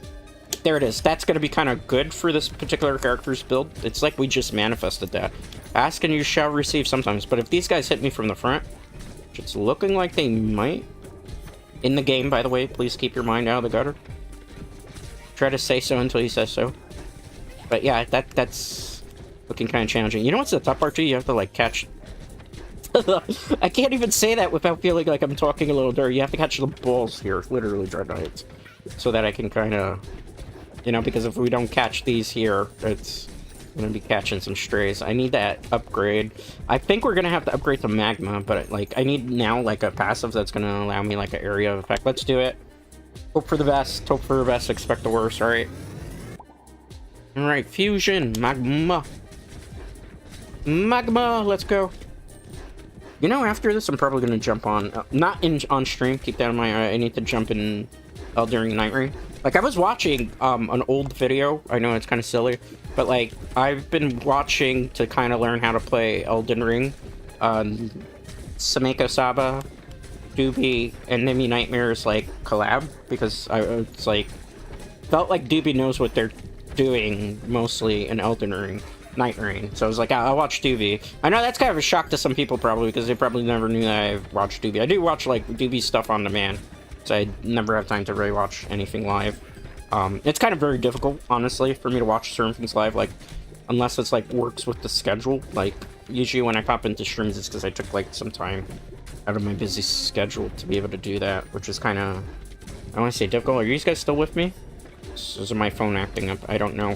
There it is. That's going to be kind of good for this particular character's build. It's like we just manifested that. Ask and you shall receive sometimes. But if these guys hit me from the front, which it's looking like they might. In the game, by the way, please keep your mind out of the gutter. Try to say so until he says so. But yeah, that's looking kind of challenging. You know what's the tough part too? You have to like catch... I can't even say that without feeling like I'm talking a little dirty. You have to catch the balls here, literally, Dreadnights. So that I can kind of... You know, because if we don't catch these here, it's gonna be catching some strays. I need that upgrade. I think we're gonna have to upgrade to magma, but like I need now like a passive that's gonna allow me like an area of effect. Let's do it. Hope for the best. Hope for the best. Expect the worst. All right. All right. Fusion magma. Magma. Let's go. You know, after this, I'm probably gonna jump on. Not on stream. Keep that in mind. I need to jump in during Night Ring. Like, I was watching an old video. I know it's kind of silly, but like I've been watching to kind of learn how to play Elden Ring. Sameko Saba, Doobie, and Nimi Nightmares like collab because it's like felt like Doobie knows what they're doing mostly in Elden Ring, Night Ring. So I was like, I'll watch Doobie. I know that's kind of a shock to some people probably because they probably never knew that I watched Doobie. I do watch like Doobie stuff on demand. So I never have time to really watch anything live. It's kind of very difficult, honestly, for me to watch certain things live, like, unless it's, like, works with the schedule. Like, usually when I pop into streams, it's because I took, like, some time out of my busy schedule to be able to do that, which is kind of, I want to say difficult. Are you guys still with me? Is my phone acting up? I don't know.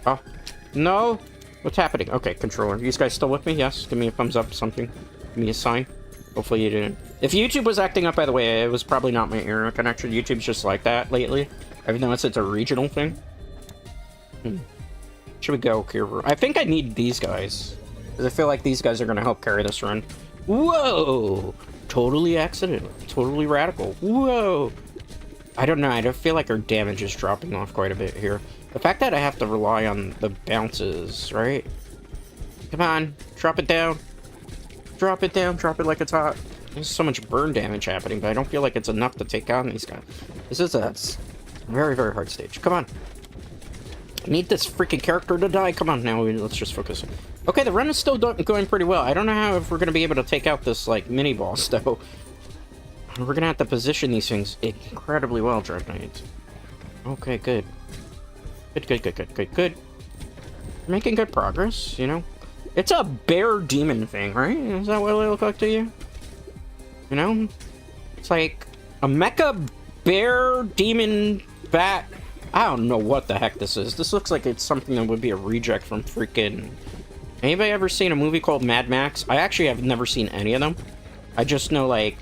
Oh, no! What's happening? Okay, controller. Are you guys still with me? Yes? Give me a thumbs up, something. Give me a sign. Hopefully you didn't. If YouTube was acting up, by the way, it was probably not my internet connection. YouTube's just like that lately. I've noticed it's a regional thing. Should we go here? I think I need these guys. Because I feel like these guys are going to help carry this run. Whoa! Totally accidental. Totally radical. Whoa! I don't know. I don't feel like our damage is dropping off quite a bit here. The fact that I have to rely on the bounces, right? Come on. Drop it down. Drop it down. Drop it like it's hot. There's so much burn damage happening, but I don't feel like it's enough to take on these guys. This is a very, very hard stage. Come on. I need this freaking character to die. Come on, now let's just focus. Okay, the run is still going pretty well. I don't know how if we're going to be able to take out this, like, mini-boss, though. We're going to have to position these things incredibly well, Dread Knights. Okay, good. Good. Making good progress, you know? It's a bear demon thing, right? Is that what it look like to you? You know? It's like a mecha bear demon bat. I don't know what the heck this is. This looks like it's something that would be a reject from freaking... Anybody ever seen a movie called Mad Max? I actually have never seen any of them. I just know, like,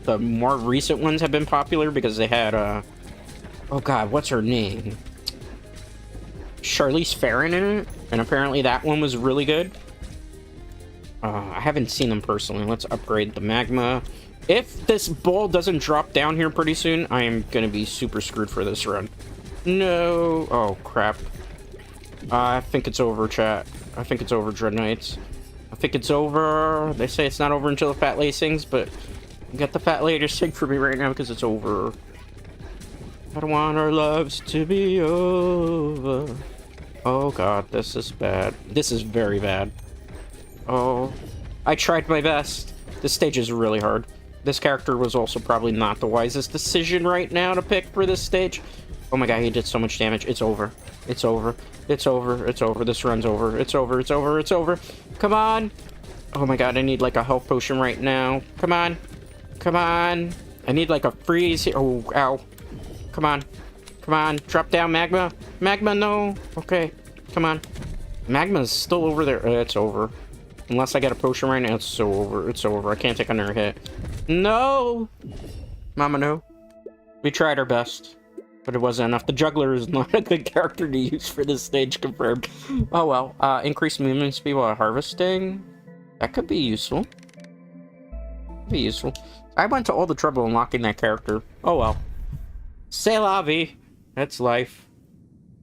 the more recent ones have been popular because they had, oh god, what's her name? Charlize Theron in it, and apparently that one was really good. I haven't seen them personally. Let's upgrade the magma. If this ball doesn't drop down here pretty soon, I am gonna be super screwed for this run. No. Oh, crap. I think it's over, chat. I think it's over, Dread Knights. I think it's over. They say it's not over until the fat lady sings, but get the fat lady to sing for me right now because it's over. I don't want our loves to be over. Oh god, this is bad. This is very bad. Oh, I tried my best. This stage is really hard. This character was also probably not the wisest decision right now to pick for this stage. Oh my god, he did so much damage. It's over. It's over. It's over. It's over. This run's over. It's over. It's over. It's over. Come on. Oh my god, I need like a health potion right now. Come on. Come on. I need like a freeze here. Oh, ow. Come on. Come on. Drop down, Magma. Magma, no. Okay. Come on. Magma's still over there. It's over. Unless I get a potion right now, it's so over. It's over. I can't take another hit. No! Mama, no. We tried our best, but it wasn't enough. The juggler is not a good character to use for this stage, confirmed. Oh well. Increased movement speed while harvesting. That could be useful. Be useful. I went to all the trouble unlocking that character. Oh well. C'est la vie. That's life.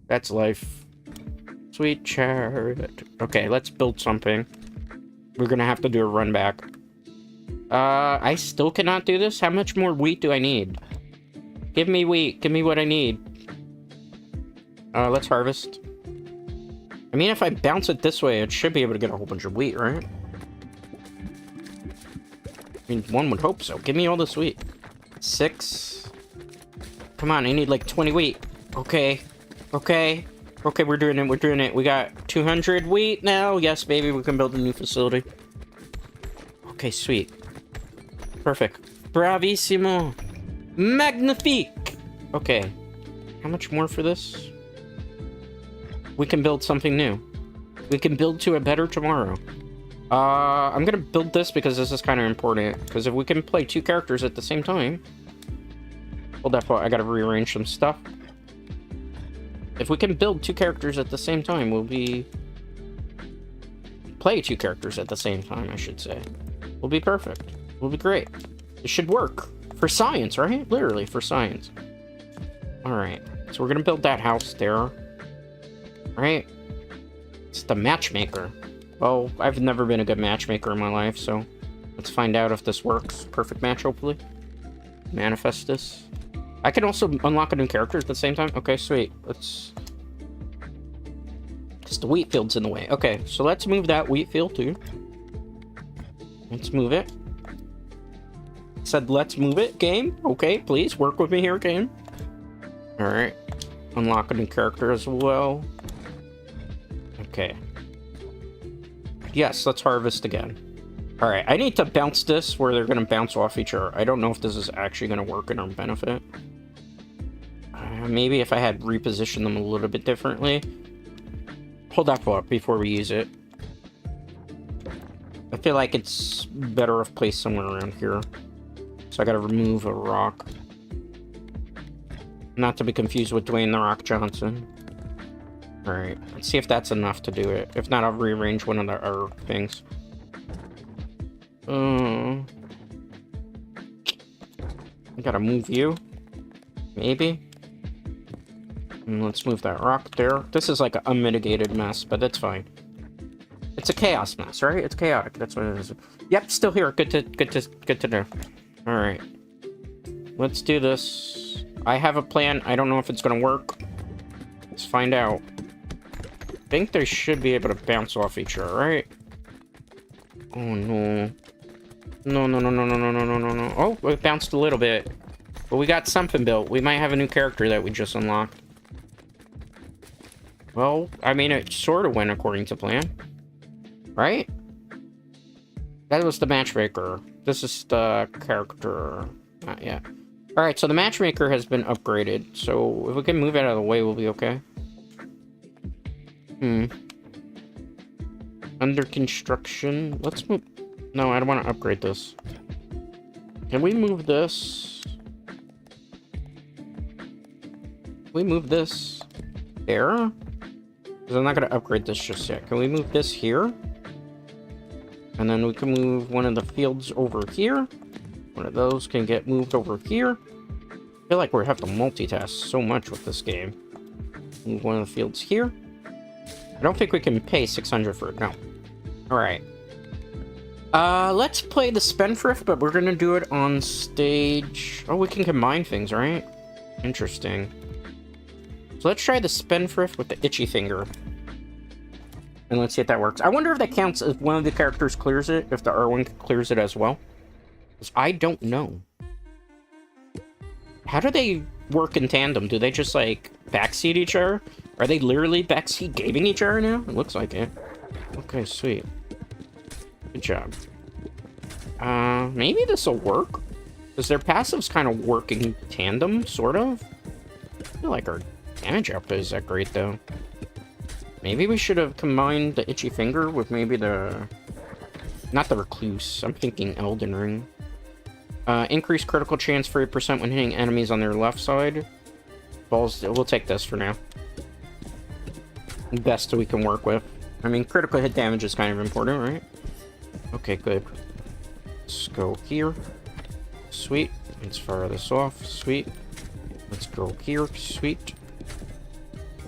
That's life. Sweet chariot. Okay, let's build something. We're gonna have to do a run back. I still cannot do this? How much more wheat do I need? Give me wheat. Give me what I need. Let's harvest. I mean, if I bounce it this way, it should be able to get a whole bunch of wheat, right? I mean, one would hope so. Give me all this wheat. 6. Come on, I need like 20 wheat. Okay. Okay. Okay, we're doing it. We're doing it. We got 200 wheat now. Yes, baby, we can build a new facility. Okay, sweet. Perfect. Bravissimo. Magnifique. Okay. How much more for this? We can build something new. We can build to a better tomorrow. I'm gonna build this because this is kind of important. Because if we can play 2 characters at the same time... Hold that thought. I gotta rearrange some stuff. If we can build 2 characters at the same time, we'll be... Play 2 characters at the same time, I should say. We'll be perfect. We'll be great. It should work. For science, right? Literally, for science. Alright. So we're gonna build that house there. Right? It's the matchmaker. Well, I've never been a good matchmaker in my life, so... Let's find out if this works. Perfect match, hopefully. Manifest this. I can also unlock a new character at the same time. Okay, sweet. Let's... Because the wheat field's in the way. Okay, so let's move that wheat field too. Let's move it. Said let's move it, game. Okay, please work with me here, game. Alright. Unlock a new character as well. Okay. Yes, let's harvest again. Alright, I need to bounce this where they're going to bounce off each other. I don't know if this is actually going to work in our benefit. Maybe if I had repositioned them a little bit differently. Hold that thought before we use it. I feel like it's better if placed somewhere around here. So I gotta remove a rock. Not to be confused with Dwayne "The Rock" Johnson. Alright, let's see if that's enough to do it. If not, I'll rearrange one of our things. I gotta move you. Maybe. And let's move that rock there. This is like an unmitigated mess, but that's fine. It's a chaos mess, right? It's chaotic. That's what it is. Yep, still here. Good to know. All right. Let's do this. I have a plan. I don't know if it's gonna work. Let's find out. I think they should be able to bounce off each other, right? Oh no. No. Oh, it bounced a little bit. But we got something built. We might have a new character that we just unlocked. Well, I mean, it sort of went according to plan. Right? That was the matchmaker. This is the character. Not yet. Alright, so the matchmaker has been upgraded. So if we can move it out of the way, we'll be okay. Under construction. Let's move... No, I don't want to upgrade this. Can we move this? Can we move this there? Because I'm not going to upgrade this just yet. Can we move this here? And then we can move one of the fields over here. One of those can get moved over here. I feel like we have to multitask so much with this game. Move one of the fields here. I don't think we can pay 600 for it. No. Alright. Let's play the Spendthrift, but we're gonna do it on stage... Oh, we can combine things, right? Interesting. So let's try the Spendthrift with the itchy finger. And let's see if that works. I wonder if that counts if one of the characters clears it, if the R1 clears it as well. Because I don't know. How do they work in tandem? Do they just, like, backseat each other? Are they literally backseat gaming each other now? It looks like it. Okay, sweet. Good job. Maybe this'll work? Because their passives kind of work in tandem, sort of. I feel like our damage output is that great, though. Maybe we should have combined the Itchy Finger with maybe the... Not the Recluse. I'm thinking Elden Ring. Increased critical chance for 8% when hitting enemies on their left side. Balls, we'll take this for now. Best we can work with. I mean, critical hit damage is kind of important, right? Okay, good. Let's go here. Sweet. Let's fire this off. Sweet. Let's go here. Sweet.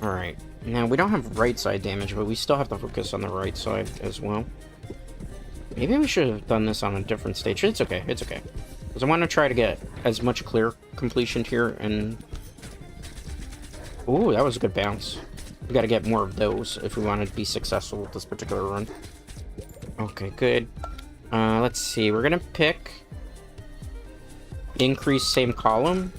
Alright. Now, we don't have right side damage, but we still have to focus on the right side as well. Maybe we should have done this on a different stage. It's okay. It's okay. Because I want to try to get as much clear completion here, and... Ooh, that was a good bounce. We gotta get more of those if we want to be successful with this particular run. Okay, good. Let's see. We're gonna pick... Increase same column.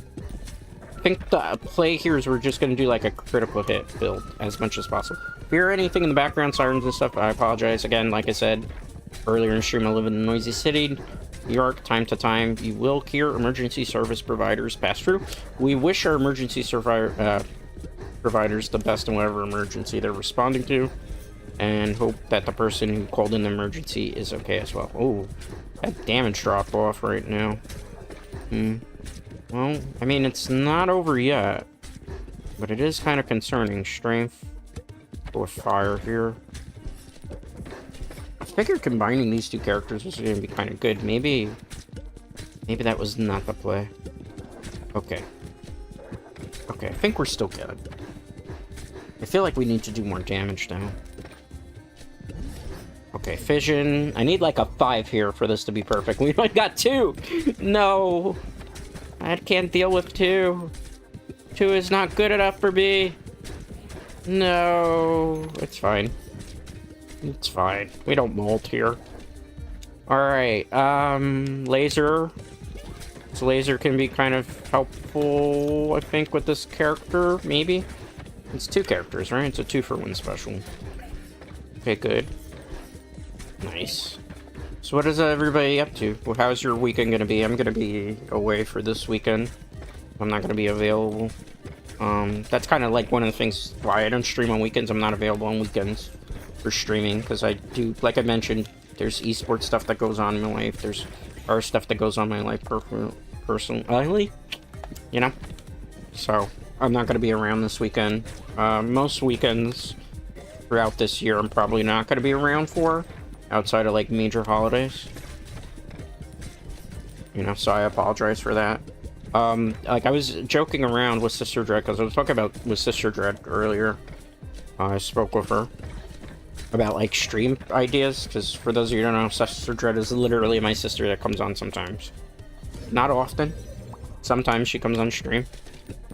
I think the play here is we're just gonna do like a critical hit build as much as possible. If you hear anything in the background, sirens and stuff, I apologize. Again, like I said earlier in the stream, I live in a noisy city. New York, time to time, you will hear emergency service providers pass through. We wish our emergency providers the best in whatever emergency they're responding to, and hope that the person who called in the emergency is okay as well. Oh, that damage drop off right now. Well, I mean, it's not over yet, but it is kind of concerning. Strength with fire here. I figured combining these two characters was going to be kind of good. Maybe that was not the play. Okay. Okay, I think we're still good. I feel like we need to do more damage now. Okay, fission. I need like a 5 here for this to be perfect. We only got 2! No! I can't deal with 2. 2 is not good enough for me. No, it's fine. It's fine. We don't molt here. Alright, laser. So laser can be kind of helpful, I think, with this character, maybe? It's 2 characters, right? It's a 2-for-1 special. Okay, good. Nice. So what is everybody up to? Well, how's your weekend gonna be? I'm gonna be away for this weekend. I'm not gonna be available. That's kind of like one of the things why I don't stream on weekends. I'm not available on weekends for streaming, because I do, like I mentioned, there's esports stuff that goes on in my life. There's other stuff that goes on in my life personally, you know? So, I'm not going to be around this weekend. Most weekends throughout this year, I'm probably not going to be around for, outside of, like, major holidays. You know, so I apologize for that. Like, I was joking around with Sister Dread, because I was talking about with Sister Dread earlier. I spoke with her about, like, stream ideas, because for those of you who don't know, Sister Dread is literally my sister that comes on sometimes. Not often. Sometimes she comes on stream.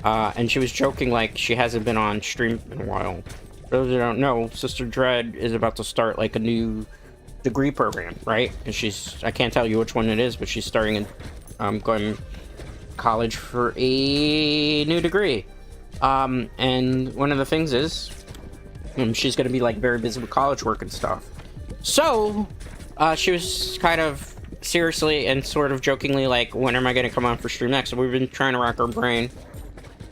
And she was joking like she hasn't been on stream in a while. For those who don't know, Sister Dread is about to start, like, a new degree program, right? And I can't tell you which one it is, but she's starting in, going to college for a new degree. And one of the things is, she's going to be, like, very busy with college work and stuff. So, she was kind of seriously and sort of jokingly like, when am I going to come on for stream next? So we've been trying to rack our brain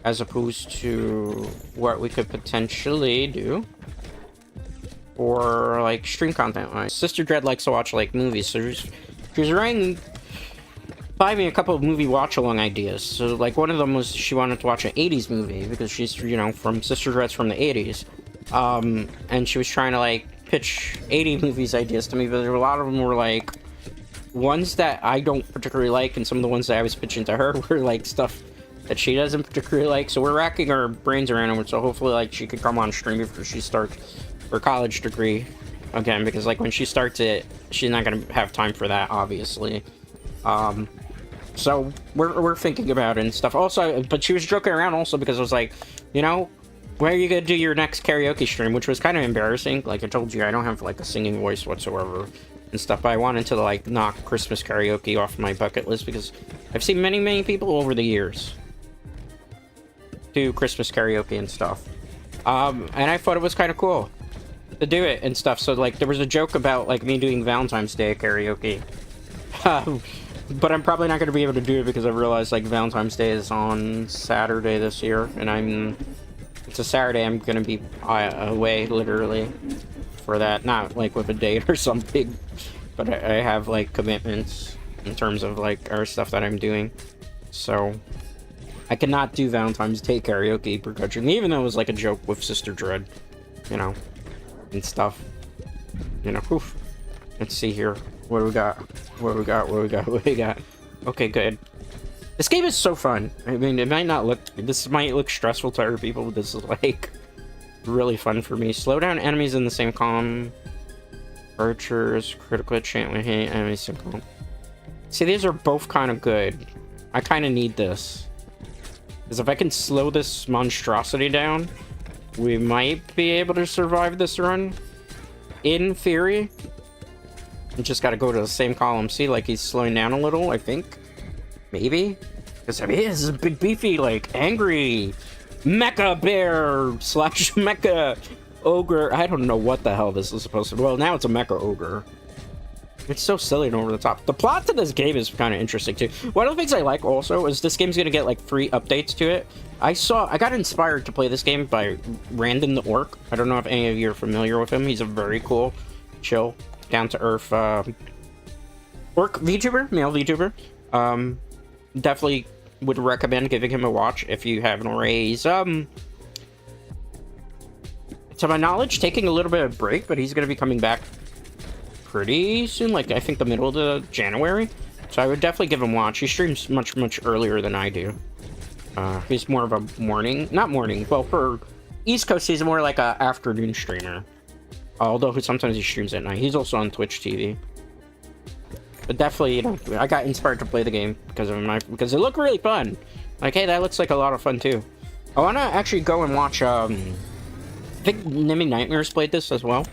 as opposed to what we could potentially do or like stream content wise. Sister Dread likes to watch like movies, so she's writing by me a couple of movie watch along ideas. So like one of them was she wanted to watch an 80s movie because she's, you know, from Sister Dread's from the 80s. And she was trying to like pitch 80 movies ideas to me, but there were a lot of them were like ones that I don't particularly like, and some of the ones that I was pitching to her were like stuff that she doesn't particularly like. So we're racking our brains around it, so hopefully like she could come on stream before she starts her college degree again, because like when she starts it, she's not gonna have time for that, obviously. So we're thinking about it and stuff. Also, but she was joking around also because I was like, you know, where are you gonna do your next karaoke stream? Which was kind of embarrassing. Like I told you, I don't have like a singing voice whatsoever and stuff. But I wanted to like knock Christmas karaoke off my bucket list because I've seen many people over the years do Christmas karaoke and stuff. And I thought it was kind of cool to do it and stuff. So like there was a joke about like me doing Valentine's Day karaoke. But I'm probably not going to be able to do it because I realized like Valentine's Day is on Saturday this year, and it's a Saturday. I'm going to be away literally for that, not like with a date or something, but I have like commitments in terms of like our stuff that I'm doing, so I cannot do Valentine's Day karaoke percussion, even though it was like a joke with Sister Dread, you know, and stuff, you know. Oof. Let's see here. What do we got? What do we got? What do we got? What do we got? Okay, good. This game is so fun. I mean, it might not look... This might look stressful to other people, but this is, like, really fun for me. Slow down enemies in the same column. Archers, critical enchantment, hit enemies same column. See, these are both kind of good. I kind of need this. Because if I can slow this monstrosity down, we might be able to survive this run. In theory. You just gotta go to the same column. See, like, he's slowing down a little, I think. Maybe? Because, I mean, this is a big, beefy, like, angry mecha bear slash mecha ogre. I don't know what the hell this is supposed to be. Well, now it's a mecha ogre. It's so silly and over the top. The plot to this game is kind of interesting, too. One of the things I like, also, is this game's gonna get, like, free updates to it. I got inspired to play this game by Randon the Orc. I don't know if any of you are familiar with him. He's a very cool, chill, down-to-earth orc VTuber, male VTuber. Definitely would recommend giving him a watch if you haven't already. He's to my knowledge, taking a little bit of break, but he's gonna be coming back pretty soon, like I think the middle of the January. So I would definitely give him a watch. He streams much earlier than I do. He's more of a well, for East Coast he's more like a afternoon streamer. Although sometimes he streams at night. He's also on Twitch TV. But definitely, you know, I got inspired to play the game because it looked really fun. Like, hey, that looks like a lot of fun too. I want to actually go and watch, I think Nimi Nightmares played this as well.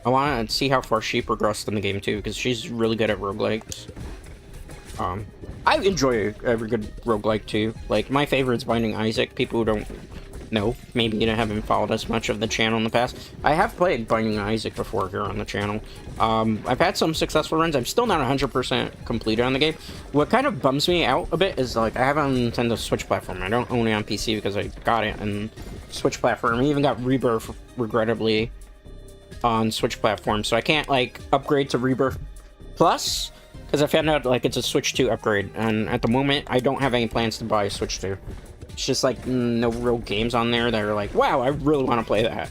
I want to see how far she progressed in the game too, because she's really good at roguelikes. I enjoy every good roguelike too. Like, my favorite is Binding Isaac. People who don't know, maybe you haven't followed as much of the channel in the past. I have played Binding Isaac before here on the channel. I've had some successful runs. I'm still not 100% completed on the game. What kind of bums me out a bit is, like, I have it on Nintendo Switch platform. I don't own it on PC because I got it on Switch platform. I even got Rebirth, regrettably, on Switch platform. So I can't, like, upgrade to Rebirth Plus because I found out, like, it's a Switch 2 upgrade. And at the moment, I don't have any plans to buy a Switch 2. It's just, like, no real games on there that are like, wow, I really want to play that.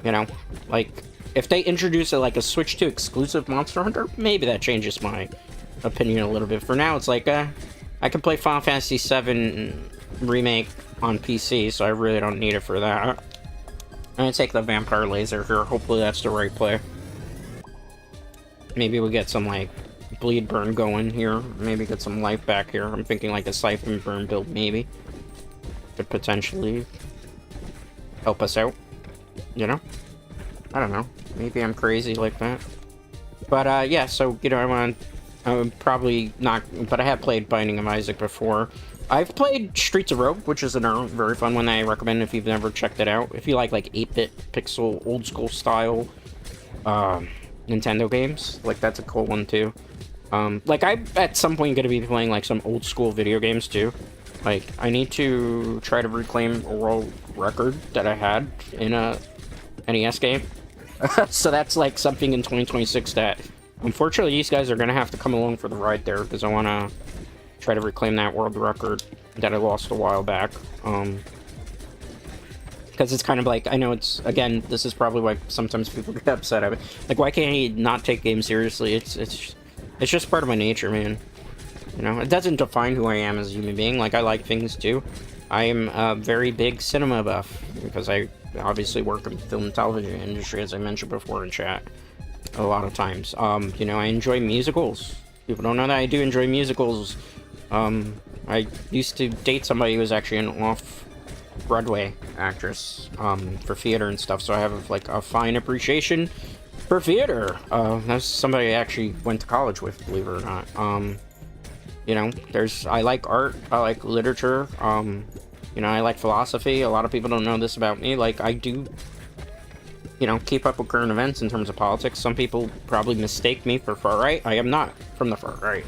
You know? Like, if they introduce like a Switch 2 exclusive Monster Hunter, maybe that changes my opinion a little bit. For now, it's like, I can play Final Fantasy VII Remake on PC, so I really don't need it for that. I'm gonna take the Vampire Laser here. Hopefully that's the right play. Maybe we get some, like, bleed burn going here. Maybe get some life back here. I'm thinking, like, a Siphon Burn build, maybe. Could potentially help us out, you know? I don't know. Maybe I'm crazy like that. But, yeah, so, you know, I'm probably not... But I have played Binding of Isaac before. I've played Streets of Rogue, which is a very fun one that I recommend if you've never checked it out. If you like 8-bit pixel, old-school style Nintendo games, like, that's a cool one, too. Like, I'm at some point going to be playing, like, some old-school video games, too. Like, I need to try to reclaim a world record that I had in a NES game. So that's, like, something in 2026 that, unfortunately, these guys are going to have to come along for the ride there, because I want to try to reclaim that world record that I lost a while back. Because it's kind of like, I know it's, again, this is probably why sometimes people get upset at it. Like, why can't he not take games seriously? It's just part of my nature, man. You know, it doesn't define who I am as a human being. Like, I like things, too. I am a very big cinema buff, because I obviously work in the film and television industry, as I mentioned before in chat, a lot of times. You know, I enjoy musicals. People don't know that I do enjoy musicals. I used to date somebody who was actually an Broadway actress for theater and stuff, so I have like a fine appreciation for theater. That's somebody I actually went to college with, believe it or not. You know, I like art, I like literature, you know, I like philosophy. A lot of people don't know this about me. Like, I do, you know, keep up with current events in terms of politics. Some people probably mistake me for far right. I am not from the far right.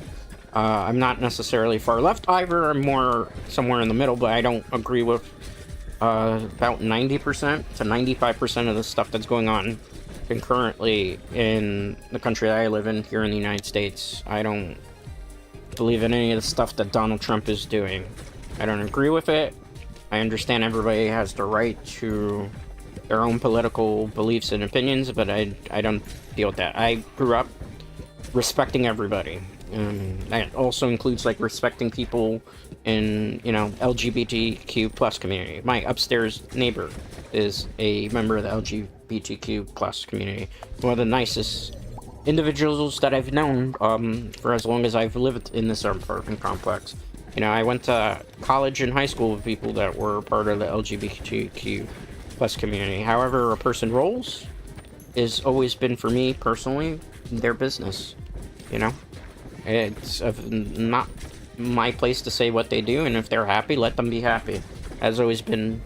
I'm not necessarily far left either. I'm more somewhere in the middle, but I don't agree with about 90% to 95% of the stuff that's going on concurrently in the country that I live in here in the United States. I don't believe in any of the stuff that Donald Trump is doing. I don't agree with it. I understand everybody has the right to their own political beliefs and opinions, but I don't deal with that. I grew up respecting everybody. That also includes like respecting people in, you know, LGBTQ plus community. My upstairs neighbor is a member of the LGBTQ plus community. One of the nicest individuals that I've known for as long as I've lived in this apartment complex. You know, I went to college and high school with people that were part of the LGBTQ plus community. However a person rolls has always been, for me personally, their business. You know, it's not my place to say what they do, and if they're happy, let them be happy. Has always been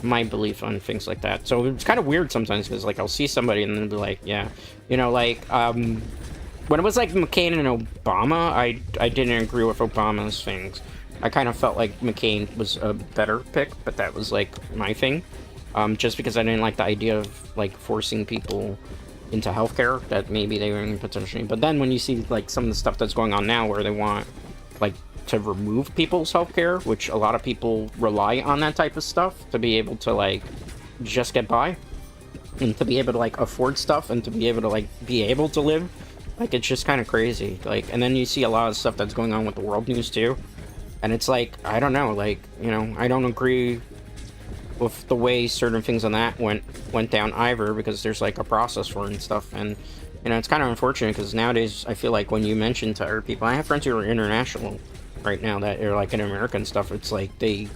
my belief on things like that. So it's kind of weird sometimes, because like I'll see somebody and then be like, yeah, you know, like when it was like McCain and Obama, I didn't agree with Obama's things. I kind of felt like McCain was a better pick, but that was like my thing. Just because I didn't like the idea of like forcing people into healthcare that maybe they were potentially. But then when you see like some of the stuff that's going on now, where they want like to remove people's healthcare, which a lot of people rely on that type of stuff to be able to like just get by, and to be able to like afford stuff, and to be able to like be able to live, like it's just kind of crazy. Like, and then you see a lot of stuff that's going on with the world news too, and it's like, I don't know, like, you know, I don't agree with the way certain things on that went down either, because there's like a process for it and stuff. And you know, it's kind of unfortunate, because nowadays I feel like when you mention to other people, I have friends who are international right now that are like in America and stuff, it's like they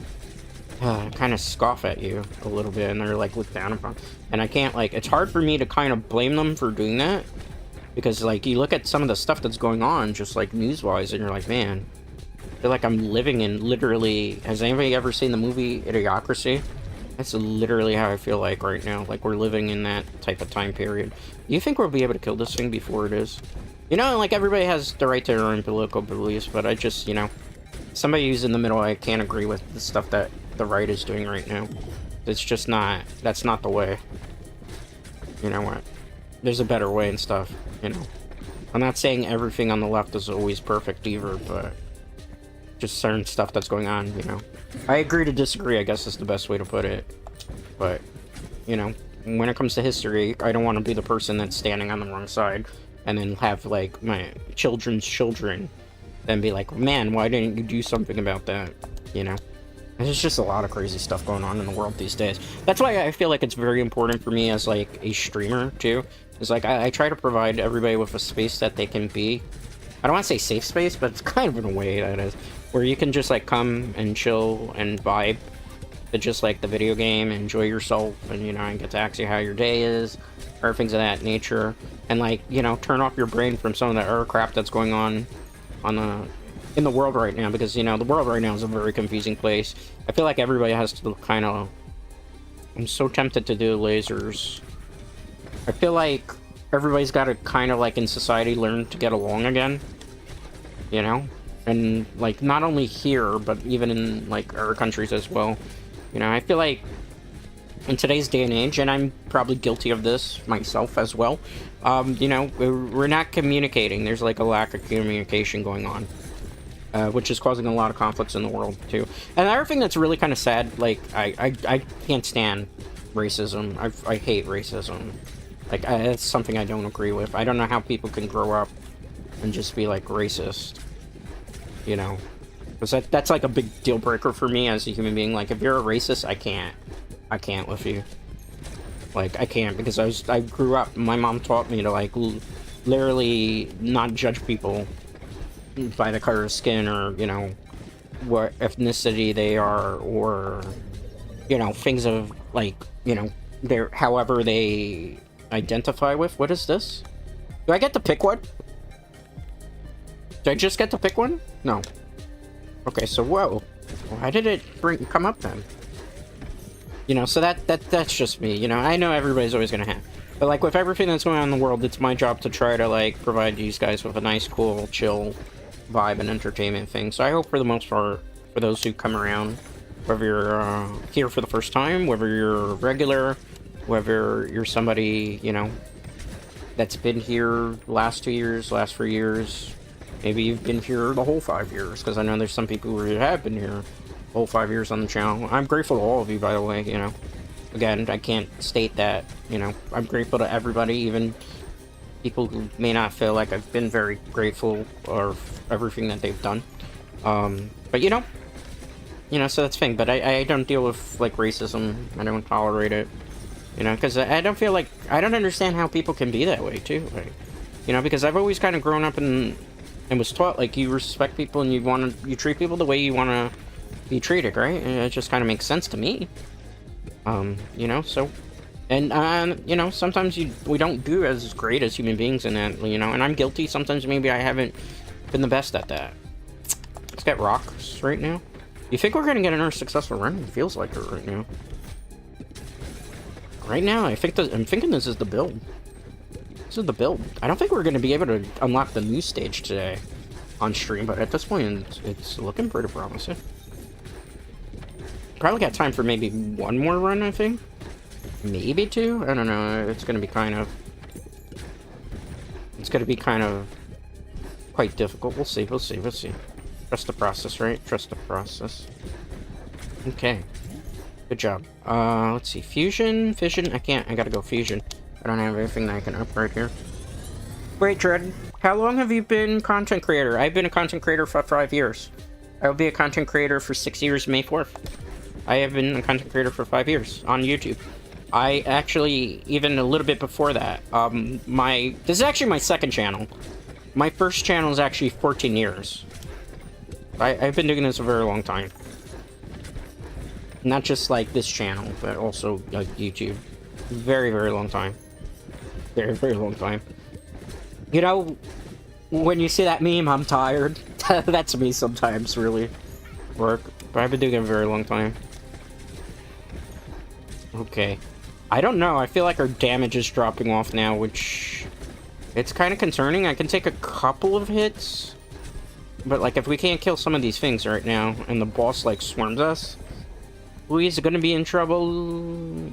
kind of scoff at you a little bit, and they're like looked down upon. And I can't, like, it's hard for me to kind of blame them for doing that, because like you look at some of the stuff that's going on just like news wise, and you're like, man, I feel like I'm living in literally, has anybody ever seen the movie Idiocracy? That's literally how I feel like right now. Like, we're living in that type of time period. You think we'll be able to kill this thing before it is? You know, like, everybody has the right to their own political beliefs, but I just, you know, somebody who's in the middle, I can't agree with the stuff that the right is doing right now. It's just not, that's not the way. You know what? There's a better way and stuff, you know. I'm not saying everything on the left is always perfect either, but just certain stuff that's going on, you know. I agree to disagree, I guess is the best way to put it. But, you know, when it comes to history, I don't want to be the person that's standing on the wrong side and then have, like, my children's children then be like, man, why didn't you do something about that, you know? There's just a lot of crazy stuff going on in the world these days. That's why I feel like it's very important for me as, like, a streamer, too. Is like, I try to provide everybody with a space that they can be. I don't want to say safe space, but it's kind of in a way that is. Where you can just, like, come and chill and vibe to just, like, the video game, enjoy yourself, and, you know, and get to ask you how your day is, or things of that nature. And, like, you know, turn off your brain from some of the other crap that's going on in the world right now, because, you know, the world right now is a very confusing place. I feel like everybody has to kind of... I'm so tempted to do lasers. I feel like everybody's got to kind of, like, in society, learn to get along again. You know? And, like, not only here, but even in, like, other countries as well. You know, I feel like in today's day and age, and I'm probably guilty of this myself as well, you know, we're not communicating. There's, like, a lack of communication going on. Which is causing a lot of conflicts in the world, too. And the other thing that's really kind of sad, like, I can't stand racism. I hate racism. Like, it's something I don't agree with. I don't know how people can grow up and just be, like, racist. You know? Because that's, like, a big deal breaker for me as a human being. Like, if you're a racist, I can't with you. Like, I can't, because I grew up, my mom taught me to, like, literally not judge people by the color of skin, or, you know, what ethnicity they are, or you know, things of, like, you know, their, however they identify with. What is this? Do I get to pick one? Did I just get to pick one? No. Okay, so whoa. Why did it come up then? You know, so that's just me, you know. I know everybody's always gonna have. But, like, with everything that's going on in the world, it's my job to try to, like, provide these guys with a nice, cool, chill vibe and entertainment thing. So I hope for the most part, for those who come around, whether you're here for the first time, whether you're regular, whether you're somebody, you know, that's been here last 2 years, last 3 years, maybe you've been here the whole 5 years, because I know there's some people who have been here the whole 5 years on the channel. I'm grateful to all of you, by the way, you know. Again, I can't state that, you know, I'm grateful to everybody, even people who may not feel like I've been very grateful or everything that they've done. But you know, so that's the thing. But I don't deal with, like, racism. I don't tolerate it, you know, because I don't feel like, I don't understand how people can be that way too, like, you know, because I've always kind of grown up and was taught, like, you respect people and you treat people the way you want to be treated, right? And it just kind of makes sense to me. You know, so, and, you know, sometimes we don't do as great as human beings in that, you know, and I'm guilty. Sometimes maybe I haven't been the best at that. Let's get rocks right now. You think we're gonna get another successful run? It feels like it right now. Right now, I'm thinking this is the build. This is the build. I don't think we're gonna be able to unlock the new stage today on stream, but at this point, it's looking pretty promising. Probably got time for maybe one more run, I think. Maybe two? I don't know. It's gonna be kind of quite difficult. We'll see. Trust the process, right? Trust the process. Okay. Good job. Let's see. Fission. I gotta go fusion. I don't have anything that I can upgrade here. Wait, Dread. How long have you been content creator? I've been a content creator for 5 years. I will be a content creator for 6 years, May 4th. I have been a content creator for 5 years on YouTube. I actually, even a little bit before that, this is actually my second channel. My first channel is actually 14 years. I've been doing this a very long time. Not just like this channel, but also like YouTube. Very, very long time. Very, very long time. You know, when you see that meme, I'm tired. That's me sometimes, really. Work. But I've been doing it a very long time. Okay. I don't know. I feel like our damage is dropping off now, which... it's kind of concerning. I can take a couple of hits. But, like, if we can't kill some of these things right now, and the boss, like, swarms us, we're gonna be in trouble.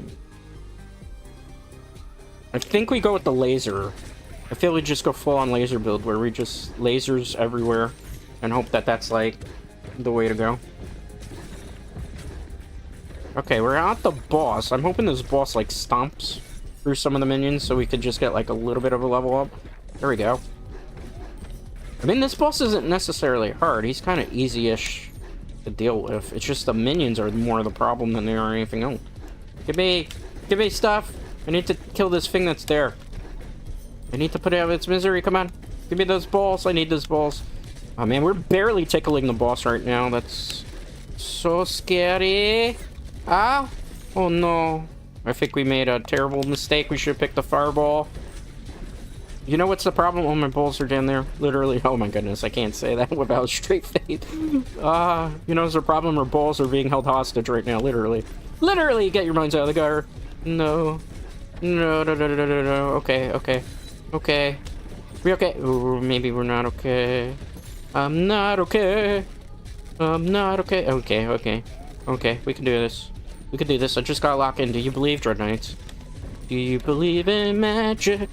I think we go with the laser. I feel we just go full-on laser build, where we just lasers everywhere, and hope that that's, like, the way to go. Okay, we're at the boss. I'm hoping this boss, like, stomps through some of the minions so we could just get, like, a little bit of a level up. There we go. I mean, this boss isn't necessarily hard. He's kind of easy-ish to deal with. It's just the minions are more of the problem than they are anything else. Give me stuff. I need to kill this thing that's there. I need to put it out of its misery. Come on. Give me those balls. I need those balls. Oh, man, we're barely tickling the boss right now. That's so scary. Ah! Oh, no. I think we made a terrible mistake. We should have picked the fireball. You know what's the problem? Oh, my balls are down there. Literally. Oh, my goodness. I can't say that without a straight face. You know, there's a problem. Our balls are being held hostage right now. Literally. Literally, get your minds out of the gutter. No. No. Okay. We okay? Ooh, maybe we're not okay. I'm not okay. Okay, we can do this. We can do this. I just gotta lock in. Do you believe, Dread Knights? Do you believe in magic?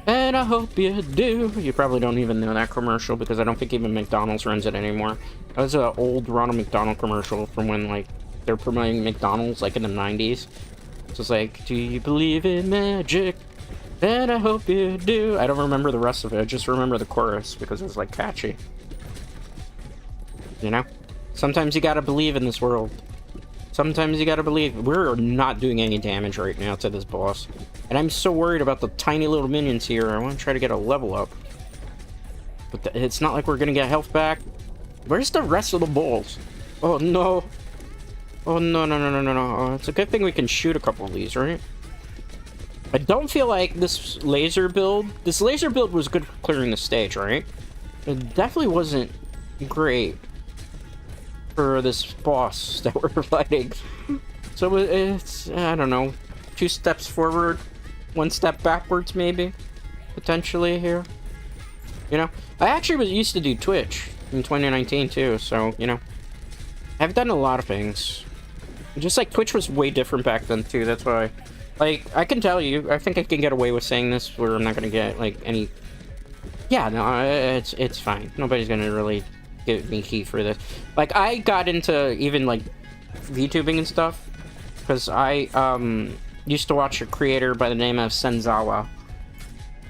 And I hope you do. You probably don't even know that commercial because I don't think even McDonald's runs it anymore. That was an old Ronald McDonald commercial from when, like, they're promoting McDonald's, like, in the 90s. So it's like, do you believe in magic? And I hope you do. I don't remember the rest of it. I just remember the chorus because it was, like, catchy. You know? Sometimes you gotta believe in this world. Sometimes you gotta believe. We're not doing any damage right now to this boss. And I'm so worried about the tiny little minions here. I want to try to get a level up. But it's not like we're gonna get health back. Where's the rest of the balls? Oh no. Oh, no, no, no, no, no, no. Oh, it's a good thing we can shoot a couple of these, right? I don't feel like this laser build was good for clearing the stage, right? It definitely wasn't great for this boss that we're fighting. So it's, I don't know, 2 steps forward, 1 step backwards, maybe, potentially here. You know, I actually used to do Twitch in 2019 too, so, you know, I've done a lot of things. Just like Twitch was way different back then too, that's why. Like, I can tell you, I think I can get away with saying this where I'm not gonna get, like, any... Yeah, no, it's fine. Nobody's gonna really give me heat for this. Like, I got into even, like, VTubing and stuff, because I, used to watch a creator by the name of Senzawa.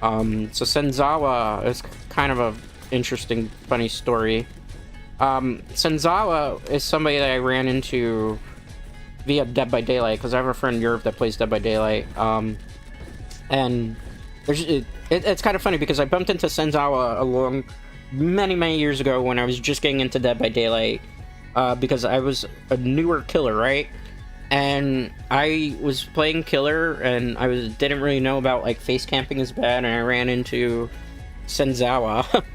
So Senzawa is kind of a interesting, funny story. Senzawa is somebody that I ran into via Dead by Daylight, because I have a friend in Europe that plays Dead by Daylight, and it's kind of funny because I bumped into Senzawa along many years ago when I was just getting into Dead by Daylight, because I was a newer killer, right? And I was playing killer, and I didn't really know about, like, face camping is bad, and I ran into Senzawa.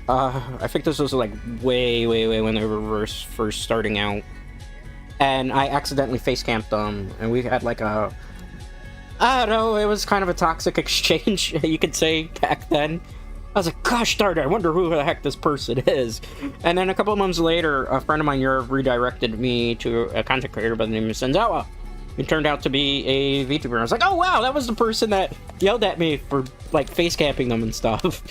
I think this was, like, way when they were first starting out. And I accidentally face camped them, and we had, like, I don't know, it was kind of a toxic exchange, you could say, back then. I was like, gosh darn it, I wonder who the heck this person is. And then a couple of months later, a friend of mine here redirected me to a content creator by the name of Senzawa. It turned out to be a VTuber. I was like, oh wow, that was the person that yelled at me for, like, face camping them and stuff.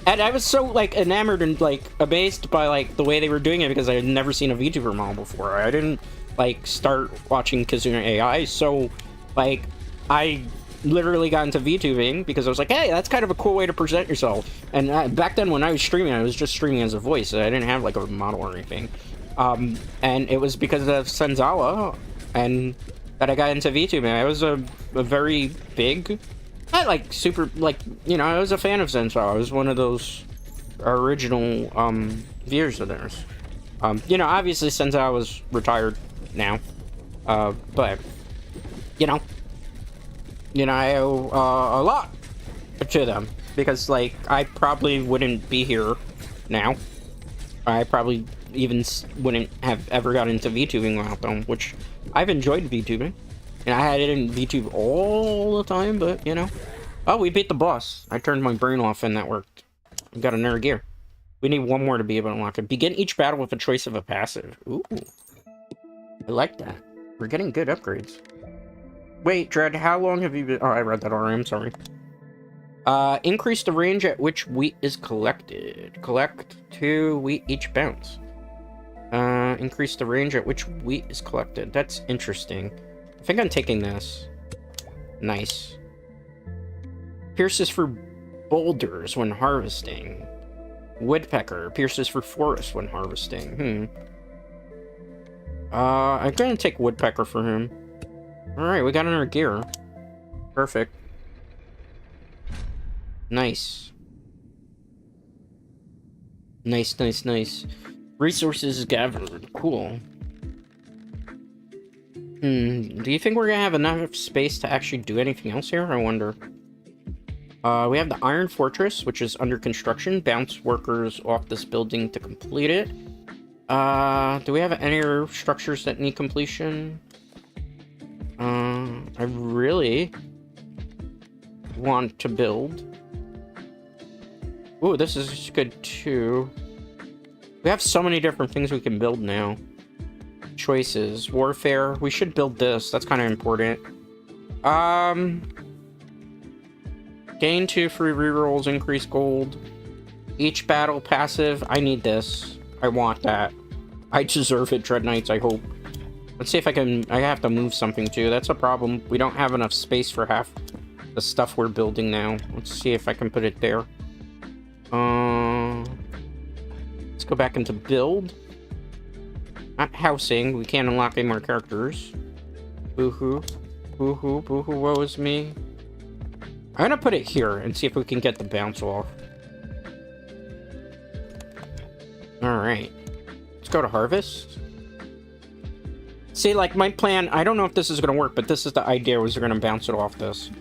And I was so, like, enamored and, like, amazed by, like, the way they were doing it because I had never seen a VTuber model before. I didn't, like, start watching Kizuna AI, so, like, I literally got into VTubing because I was like, hey, that's kind of a cool way to present yourself. And back then when I was streaming, I was just streaming as a voice. I didn't have, like, a model or anything. And it was because of Senzawa and that I got into VTubing. I was a very big, not, like, super, like, you know, I was a fan of Senzawa. I was one of those original, viewers of theirs. You know, obviously Senzawa was retired now. But, you know, I owe a lot to them because, like, I probably wouldn't be here now. I probably even wouldn't have ever got into VTubing without them, which I've enjoyed VTubing. And I didn't VTube all the time, but, you know. Oh, we beat the boss. I turned my brain off and that worked. We got another gear. We need 1 more to be able to unlock it. Begin each battle with a choice of a passive. Ooh. I like that. We're getting good upgrades. Wait, Dread, how long have you been... Oh, I read that already, I'm sorry. Increase the range at which wheat is collected. Collect 2 wheat each bounce. Increase the range at which wheat is collected. That's interesting. I think I'm taking this. Nice. Pierces for boulders when harvesting. Woodpecker pierces for forest when harvesting. I'm gonna take Woodpecker for him. Alright, we got another gear. Perfect. Nice. Nice. Resources gathered. Cool. Do you think we're gonna have enough space to actually do anything else here? I wonder. We have the Iron Fortress, which is under construction. Bounce workers off this building to complete it. Do we have any other structures that need completion? I really want to build. Ooh, this is good too. We have so many different things we can build now. Choices. Warfare. We should build this. That's kind of important. Gain 2 free rerolls, increase gold. Each battle passive. I need this. I want that. I deserve it, Dread Knights, I hope. Let's see if I can... I have to move something too. That's a problem. We don't have enough space for half the stuff we're building now. Let's see if I can put it there. Let's go back into build. Not housing. We can't unlock any more characters. Boo-hoo. Boo-hoo. Boo-hoo. Woe is me. I'm gonna put it here and see if we can get the bounce off. Alright. Let's go to harvest. See, like, my plan, I don't know if this is going to work, but this is the idea, was they're going to bounce it off this.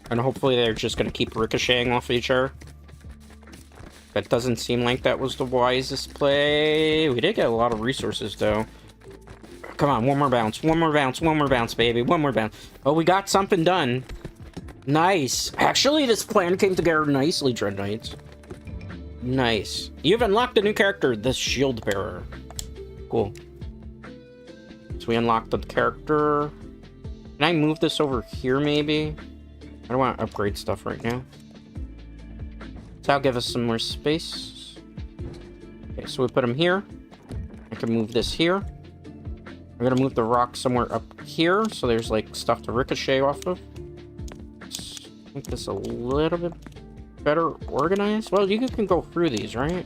And hopefully they're just going to keep ricocheting off each other. That doesn't seem like that was the wisest play. We did get a lot of resources, though. Come on, one more bounce, one more bounce, one more bounce, baby, one more bounce. Oh, we got something done. Nice. Actually, this plan came together nicely, Dread Knights. Nice. You've unlocked a new character, the Shield Bearer. Cool. So we unlocked the character. Can I move this over here, maybe? I don't want to upgrade stuff right now. So that'll give us some more space. Okay, so we put him here. I can move this here. I'm gonna move the rock somewhere up here, so there's like stuff to ricochet off of. Let's make this a little bit better organized. Well, you can go through these, right?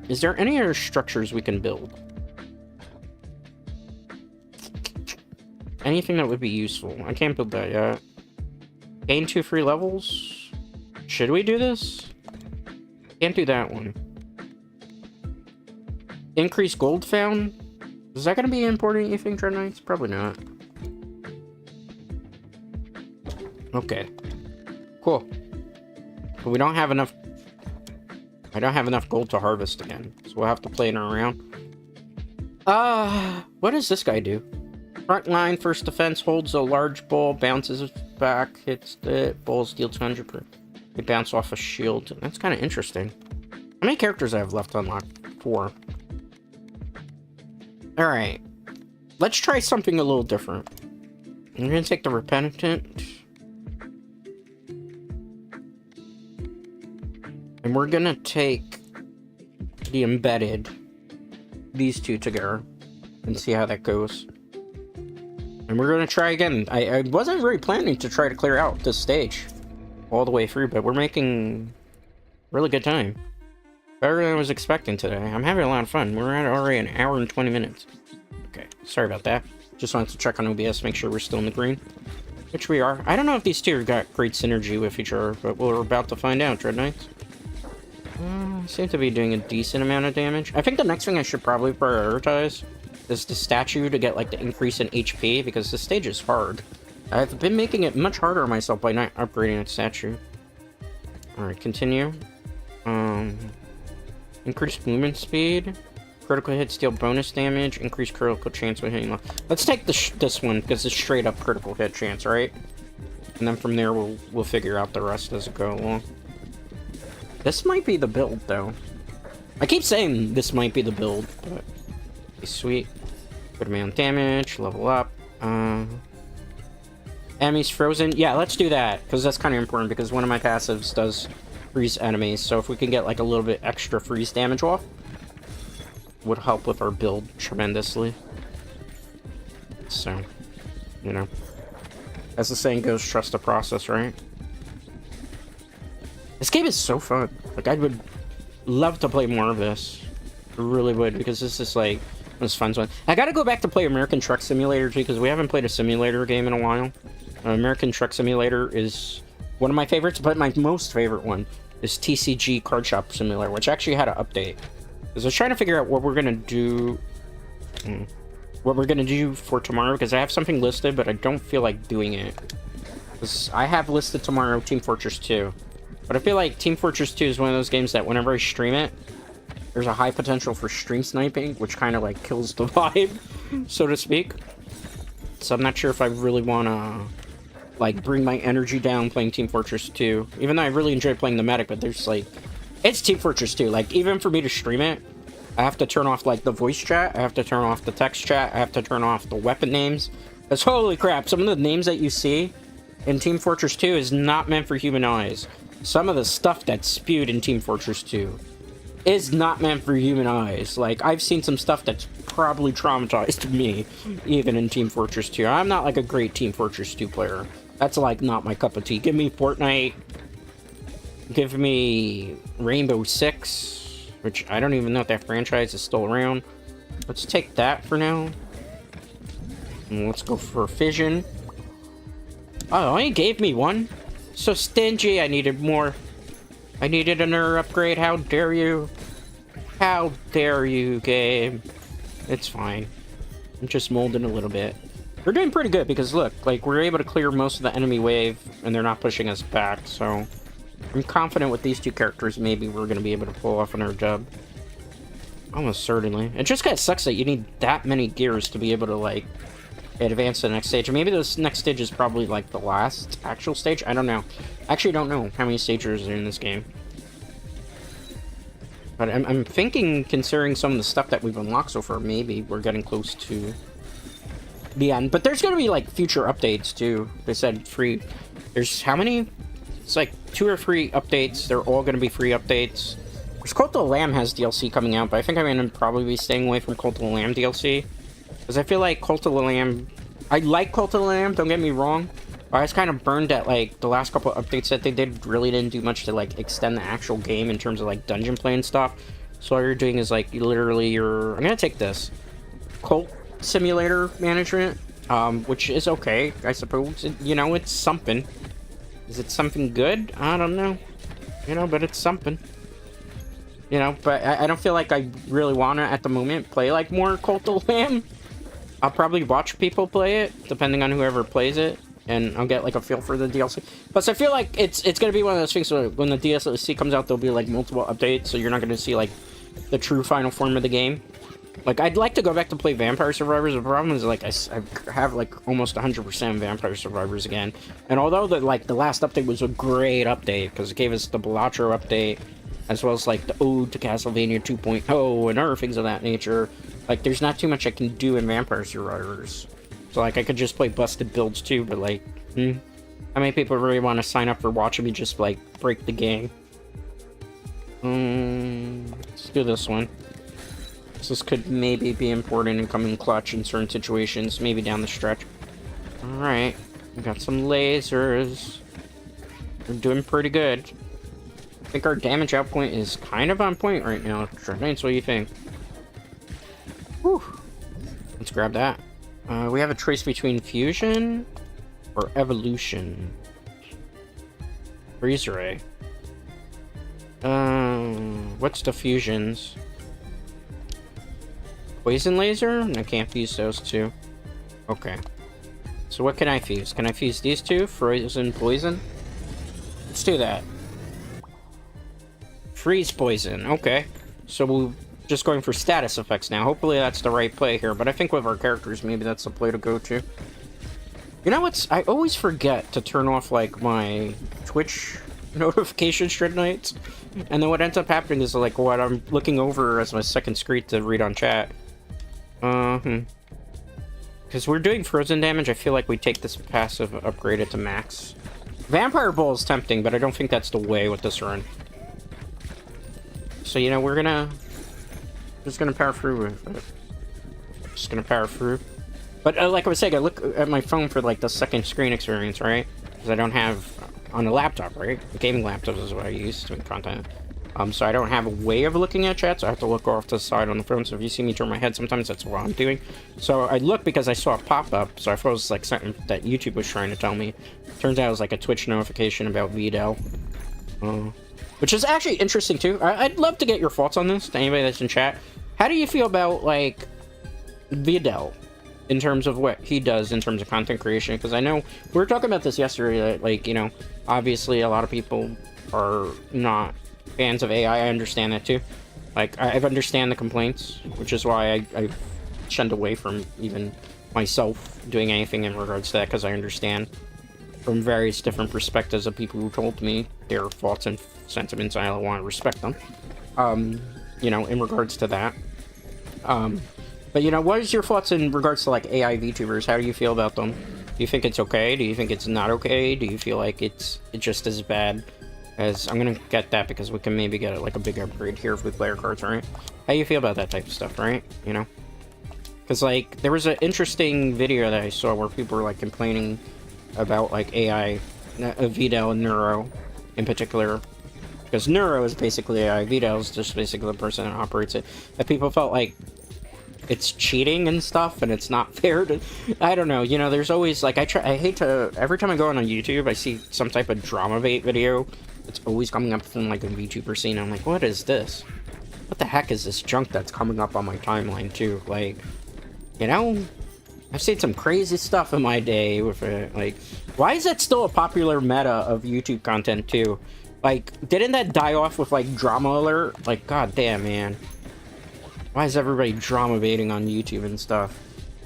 Is there any other structures we can build? Anything that would be useful? I can't build that yet. Gain 2 free levels? Should we do this? Can't do that one. Increase gold found? Is that going to be important, you think, Dread Knights? Probably not. Okay. Cool. But we don't have enough... I don't have enough gold to harvest again. So we'll have to play it around. What does this guy do? Front line, first defense, holds a large ball, bounces back, hits the balls, deal 200 per... They bounce off a shield. That's kind of interesting. How many characters I have left to unlock? 4. Alright. Let's try something a little different. I'm gonna take the Repentant. And we're gonna take the Embedded. These two together. And see how that goes. And we're gonna try again. I wasn't really planning to try to clear out this stage all the way through, but we're making really good time. Better than I was expecting today. I'm having a lot of fun. We're at already an hour and 20 minutes. Okay, sorry about that. Just wanted to check on OBS, make sure we're still in the green. Which we are. I don't know if these two got great synergy with each other, but we're about to find out, Dread Knights. Seem to be doing a decent amount of damage. I think the next thing I should probably prioritize is the statue to get like the increase in HP, because this stage is hard. I've been making it much harder on myself by not upgrading that statue. Alright, continue. Increased movement speed. Critical hits deal bonus damage. Increased critical chance when hitting low. Let's take this one, because it's straight up critical hit chance, right? And then from there, we'll figure out the rest as it go along. This might be the build, though. I keep saying this might be the build, but... Sweet. Put him on damage, level up. Enemies frozen. Yeah, let's do that, because that's kind of important, because one of my passives does freeze enemies, so if we can get like a little bit extra freeze damage off, would help with our build tremendously. So, you know, as the saying goes, trust the process, right? This game is so fun. Like, I would love to play more of this. I really would, because this is like this fun one. I gotta go back to play American Truck Simulator too, because we haven't played a simulator game in a while. American Truck Simulator is one of my favorites, but my most favorite one is TCG Card Shop Simulator, which actually had an update. Because I was trying to figure out what we're gonna do, for tomorrow, because I have something listed, but I don't feel like doing it. Because I have listed tomorrow Team Fortress 2, but I feel like Team Fortress 2 is one of those games that whenever I stream it, there's a high potential for stream sniping, which kind of like kills the vibe, so to speak. So I'm not sure if I really want to like bring my energy down playing Team Fortress 2. Even though I really enjoy playing the medic, but there's like, it's Team Fortress 2. Like, even for me to stream it, I have to turn off like the voice chat, I have to turn off the text chat, I have to turn off the weapon names. Because holy crap, some of the names that you see in Team Fortress 2 is not meant for human eyes. Some of the stuff that's spewed in Team Fortress 2 is not meant for human eyes. Like, I've seen some stuff that's probably traumatized me, even in Team Fortress 2. I'm not like a great Team Fortress 2 player. That's like not my cup of tea. Give me Fortnite. Give me Rainbow Six, which I don't even know if that franchise is still around. Let's take that for now. And let's go for Fission. Oh, only gave me one? So stingy. I needed more. I needed another upgrade. How dare you? How dare you, game? It's fine. I'm just molding a little bit. We're doing pretty good because look, like we're able to clear most of the enemy wave and they're not pushing us back, so I'm confident with these two characters maybe we're gonna be able to pull off another dub. Almost certainly. It just kinda sucks that you need that many gears to be able to like advance to the next stage. Maybe this next stage is probably like the last actual stage. I don't know. I actually don't know how many stages are in this game. But I'm thinking, considering some of the stuff that we've unlocked so far, maybe we're getting close to the end. But there's going to be, like, future updates, too. They said free. There's how many? It's like 2 or 3 updates. They're all going to be free updates. There's Cult of the Lamb has DLC coming out, but I think I'm going to probably be staying away from Cult of the Lamb DLC. Because I feel like Cult of the Lamb... I like Cult of the Lamb, don't get me wrong. I was kind of burned at, like, the last couple of updates that they did really didn't do much to, like, extend the actual game in terms of, like, dungeon play and stuff. So all you're doing is, like, literally you're... I'm gonna take this. Cult Simulator Management, which is okay, I suppose. You know, it's something. Is it something good? I don't know. You know, but it's something. You know, but I don't feel like I really want to, at the moment, play, like, more Cult of the Lamb. I'll probably watch people play it, depending on whoever plays it. And I'll get, like, a feel for the DLC. Plus, I feel like it's going to be one of those things where when the DLC comes out, there'll be, like, multiple updates, so you're not going to see, like, the true final form of the game. Like, I'd like to go back to play Vampire Survivors. The problem is, like, I have, like, almost 100% Vampire Survivors again. And although, the last update was a great update, because it gave us the Balatro update, as well as, like, the Ode to Castlevania 2.0 and other things of that nature, like, there's not too much I can do in Vampire Survivors. So, like, I could just play busted builds, too, but, like, how many people really want to sign up for watching me just, like, break the game? Let's do this one. This could maybe be important and come in clutch in certain situations, maybe down the stretch. Alright, we got some lasers. We're doing pretty good. I think our damage outpoint is kind of on point right now. Trinates, what do you think? Whew. Let's grab that. We have a choice between fusion or evolution. Freeze ray. What's the fusions? Poison laser? I can't fuse those two. Okay. So what can I fuse? Can I fuse these two? Frozen poison? Let's do that. Freeze poison. Okay. So we're just going for status effects now. Hopefully that's the right play here, but I think with our characters, maybe that's the play to go to. You know what's... I always forget to turn off, like, my Twitch notifications during nights. And then what ends up happening is, like, what I'm looking over as my second screen to read on chat. Because we're doing frozen damage, I feel like we take this passive, upgrade it to max. Vampire Ball is tempting, but I don't think that's the way with this run. So, you know, we're gonna... just gonna power through with it. Just gonna power through. But, like I was saying, I look at my phone for, like, the second screen experience, right? Because I don't have... on a laptop, right? A gaming laptop is what I use to make content. So I don't have a way of looking at chat, so I have to look off to the side on the phone. So if you see me turn my head, sometimes that's what I'm doing. So I looked because I saw a pop-up, so I thought it was like something that YouTube was trying to tell me. Turns out it was like a Twitch notification about VDL. Which is actually interesting too. I'd love to get your thoughts on this, to anybody that's in chat. How do you feel about, like, VDL? In terms of what he does in terms of content creation? Because I know, we were talking about this yesterday, that, like, you know, obviously a lot of people are not fans of AI. I understand that too. Like, I understand the complaints, which is why I've shunned away from even myself doing anything in regards to that, because I understand from various different perspectives of people who told me their thoughts and sentiments. I want to respect them, you know, in regards to that. But, you know, what is your thoughts in regards to, like, AI VTubers? How do you feel about them? Do you think it's okay? Do you think it's not okay? Do you feel like it's just as bad as... I'm gonna get that because we can maybe get, like, a big upgrade here if we play our cards, right? How do you feel about that type of stuff, right? You know? Because, like, there was an interesting video that I saw where people were, like, complaining about, like, AI, VDL and Neuro in particular. Because Neuro is basically AI, VDL is just basically the person that operates it. That people felt like it's cheating and stuff, and it's not fair to... I don't know, you know, there's always, like, I hate to... Every time I go on YouTube, I see some type of drama bait video. It's always coming up from, like, a VTuber scene. I'm like, what is this? What the heck is this junk that's coming up on my timeline, too? Like, You know, I've seen some crazy stuff in my day with it. Like, why is that still a popular meta of YouTube content too? Like, didn't that die off with like Drama Alert? Like, god damn, man. Why is everybody drama baiting on YouTube and stuff?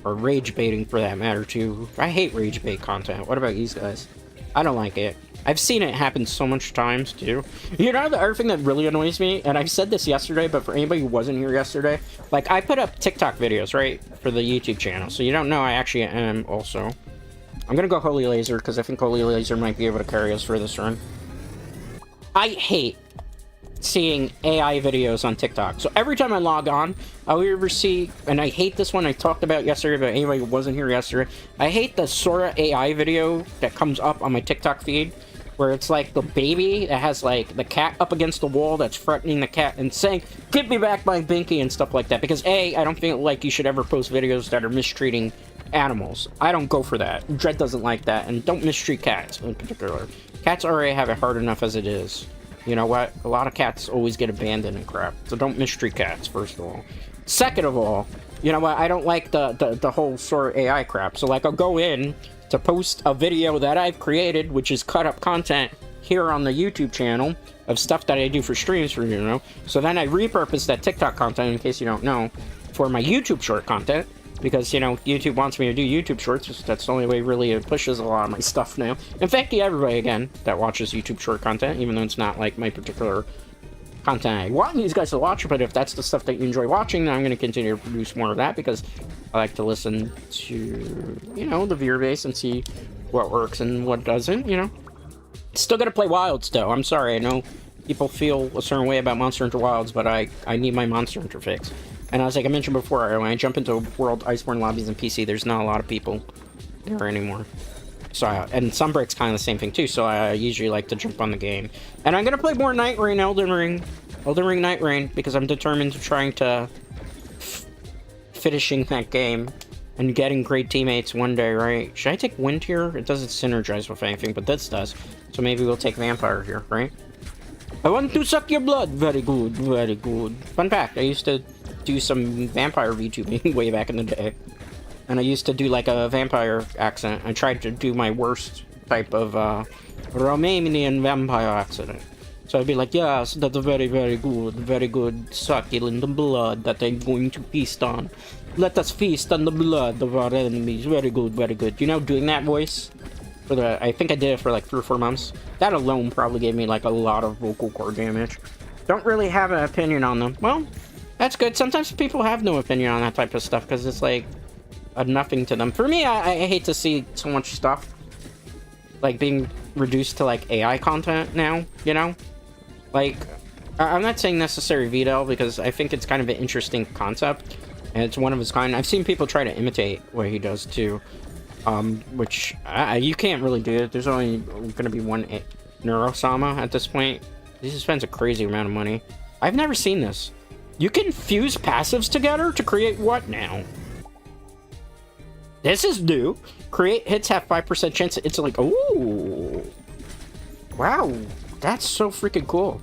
Or rage baiting for that matter too. I hate rage bait content. What about these guys? I don't like it. I've seen it happen so much times too. You know the other thing that really annoys me, and I said this yesterday, but for anybody who wasn't here yesterday, like I put up TikTok videos, right, for the YouTube channel. So you don't know I actually am also. I'm gonna go Holy Laser because I think Holy Laser might be able to carry us for this run. I hate seeing AI videos on TikTok. So every time I log on, I'll either see, and I hate this one I talked about yesterday, but anybody who wasn't here yesterday, I hate the Sora AI video that comes up on my TikTok feed, where it's like the baby that has like the cat up against the wall that's threatening the cat and saying, "Give me back my binky," and stuff like that. Because A, I don't feel like you should ever post videos that are mistreating animals. I don't go for that. Dread doesn't like that, and don't mistreat cats in particular. Cats already have it hard enough as it is. You know what? A lot of cats always get abandoned and crap. So don't mistreat cats, first of all. Second of all, you know what? I don't like the whole sort of AI crap. So, like, I'll go in to post a video that I've created, which is cut up content here on the YouTube channel of stuff that I do for streams, for you know. So then I repurpose that TikTok content, in case you don't know, for my YouTube short content. Because, you know, YouTube wants me to do YouTube shorts. That's the only way really it pushes a lot of my stuff now. And thank you everybody again that watches YouTube short content, even though it's not like my particular content I want these guys to watch. But if that's the stuff that you enjoy watching, then I'm going to continue to produce more of that because I like to listen to, you know, the viewer base and see what works and what doesn't, you know. Still going to play Wilds, though. I'm sorry. I know people feel a certain way about Monster Hunter Wilds, but I need my Monster Hunter fix. And as like I mentioned before, when I jump into World Iceborne lobbies and PC, there's not a lot of people there anymore. So, and Sunbreak's kind of the same thing too, so I usually like to jump on the game. And I'm going to play more Night Rain, Elden Ring Night Rain, because I'm determined to trying to finishing that game and getting great teammates one day, right? Should I take Wind here? It doesn't synergize with anything, but this does. So maybe we'll take Vampire here, right? I want to suck your blood. Very good, very good. Fun fact, I used to do some vampire VTubing way back in the day. And I used to do like a vampire accent. I tried to do my worst type of Romanian vampire accent. So I'd be like, yes, that's very, very good succulent blood that I'm going to feast on. Let us feast on the blood of our enemies. Very good, very good. You know, doing that voice for the, I think I did it for like 3 or 4 months. That alone probably gave me like a lot of vocal cord damage. Don't really have an opinion on them. Well, that's good. Sometimes people have no opinion on that type of stuff because it's like a nothing to them. For me, I hate to see so much stuff like being reduced to like AI content now, you know? Like, I'm not saying necessary VTuber because I think it's kind of an interesting concept and it's one of its kind. I've seen people try to imitate what he does too, which you can't really do it. There's only going to be one Neurosama at this point. He spends a crazy amount of money. I've never seen this. You can fuse passives together to create what now? This is new. Create hits have 5% chance. It's like, ooh. Wow. That's so freaking cool.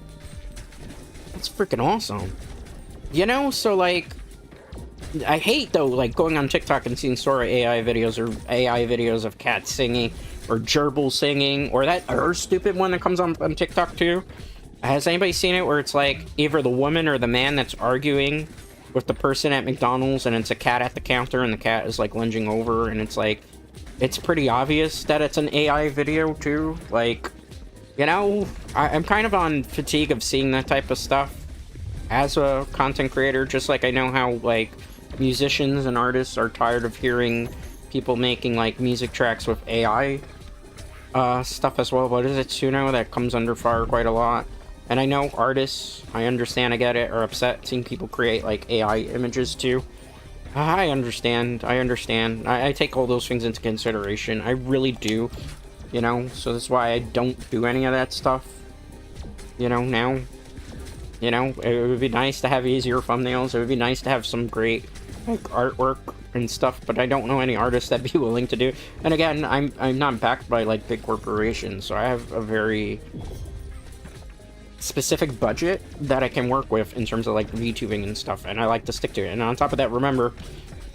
That's freaking awesome. You know, so like, I hate though, like going on TikTok and seeing Sora AI videos or AI videos of cats singing or gerbils singing or that other stupid one that comes on TikTok too. Has anybody seen it where it's like either the woman or the man that's arguing with the person at McDonald's and it's a cat at the counter and the cat is like lunging over and it's like, it's pretty obvious that it's an AI video too. Like, you know, I'm kind of on fatigue of seeing that type of stuff as a content creator, just like I know how like musicians and artists are tired of hearing people making like music tracks with AI stuff as well. What is it, Suno, that comes under fire quite a lot? And I know artists, I understand, I get it, are upset seeing people create like AI images too. I understand. I take all those things into consideration. I really do, you know, so that's why I don't do any of that stuff, you know, now. You know, it would be nice to have easier thumbnails. It would be nice to have some great like artwork and stuff, but I don't know any artists that'd be willing to do. And again, I'm not backed by like big corporations, so I have a very specific budget that I can work with in terms of like VTubing and stuff, and I like to stick to it. And on top of that, remember,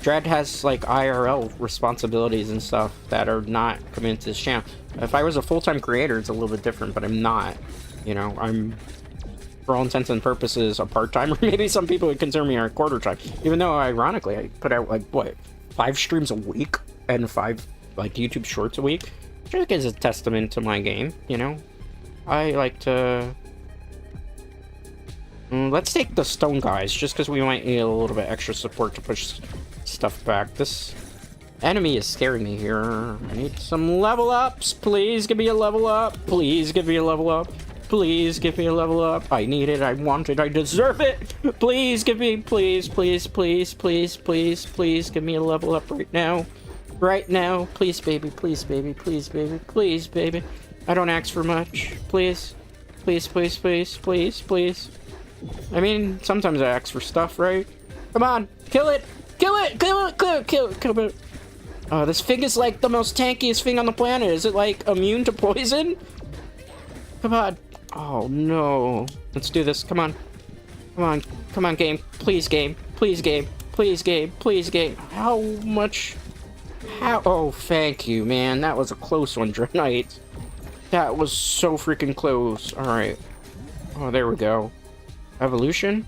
Dread has, like, IRL responsibilities and stuff that are not committed to this channel. If I was a full-time creator, it's a little bit different, but I'm not. You know, I'm, for all intents and purposes, a part-timer. Maybe some people would consider me a quarter-time. Even though, ironically, I put out, like, what, 5 streams a week? And 5, like, YouTube shorts a week? Which I think is a testament to my game, you know? I like to... let's take the stone guys, just because we might need a little bit extra support to push stuff back. This enemy is scaring me here. I need some level ups. Please give me a level up. Please give me a level up. Please give me a level up. I need it. I want it. I deserve it. Please give me, please, please, please, please, please, please give me a level up right now. Right now. Please, baby. Please, baby. Please, baby. Please, baby. I don't ask for much. Please. Please, please, please, please, please. I mean, sometimes I ask for stuff, right? Come on, kill it! Kill it! Kill it! Kill it! Kill it! Kill it! Oh, this thing is like the most tankiest thing on the planet. Is it like immune to poison? Come on. Oh no. Let's do this. Come on. Come on. Come on, game. Please, game. Please, game. Please, game. Please, game. How much? How? Oh, thank you, man. That was a close one, Dreadnought. That was so freaking close. Alright. Oh, there we go. Evolution?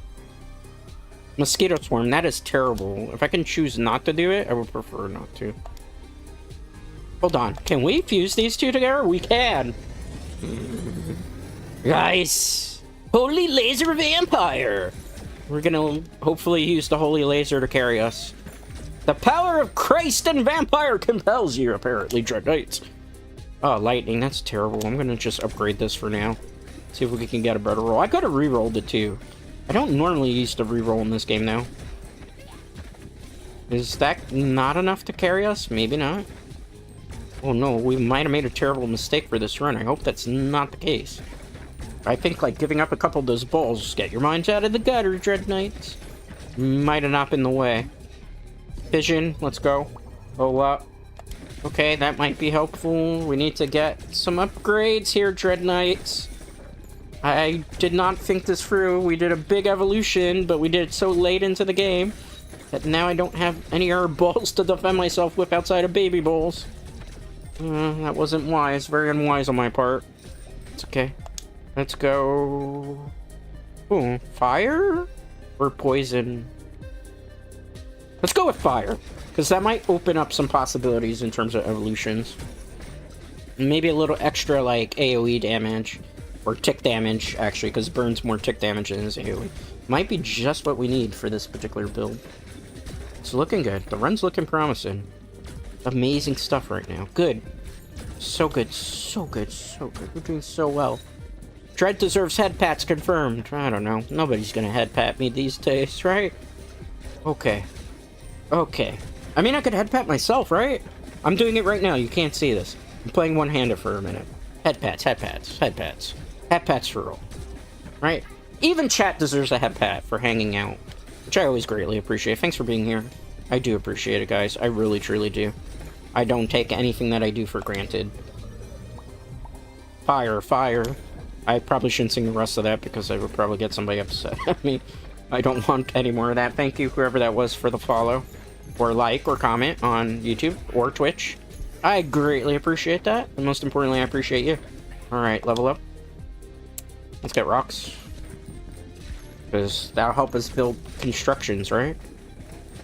Mosquito swarm, that is terrible. If I can choose not to do it, I would prefer not to. Hold on. Can we fuse these two together? We can. Guys! Holy laser vampire! We're gonna hopefully use the holy laser to carry us. The power of Christ and vampire compels you, apparently, Dreadnights. Oh, lightning, that's terrible. I'm gonna just upgrade this for now. See if we can get a better roll. I could have re-rolled it too. I don't normally use to re-roll in this game now. Is that not enough to carry us? Maybe not. Oh no, we might have made a terrible mistake for this run. I hope that's not the case. I think like giving up a couple of those balls, get your minds out of the gutter, Dreadnights. Might have not been the way. Vision, let's go. Oh, okay, that might be helpful. We need to get some upgrades here, Dreadnights. I did not think this through. We did a big evolution, but we did it so late into the game that now I don't have any herb balls to defend myself with outside of baby bowls. That wasn't wise. Very unwise on my part. It's okay. Let's go... Ooh, fire? Or poison? Let's go with fire, because that might open up some possibilities in terms of evolutions. Maybe a little extra, like, AoE damage. Or tick damage, actually, because it burns more tick damage than his AoE. Might be just what we need for this particular build. It's looking good. The run's looking promising. Amazing stuff right now. Good. So good, so good, so good. We're doing so well. Dread deserves head pats confirmed. I don't know. Nobody's gonna head pat me these days, right? Okay. Okay. I mean, I could head pat myself, right? I'm doing it right now. You can't see this. I'm playing one-handed for a minute. Head pats, head pats, head pats. Head pats for all. Right? Even chat deserves a head pat for hanging out. Which I always greatly appreciate. Thanks for being here. I do appreciate it, guys. I really, truly do. I don't take anything that I do for granted. Fire, fire. I probably shouldn't sing the rest of that because I would probably get somebody upset at me. I don't want any more of that. Thank you, whoever that was, for the follow. Or like, or comment on YouTube, or Twitch. I greatly appreciate that. And most importantly, I appreciate you. Alright, level up. Let's get rocks. Because that'll help us build constructions, right?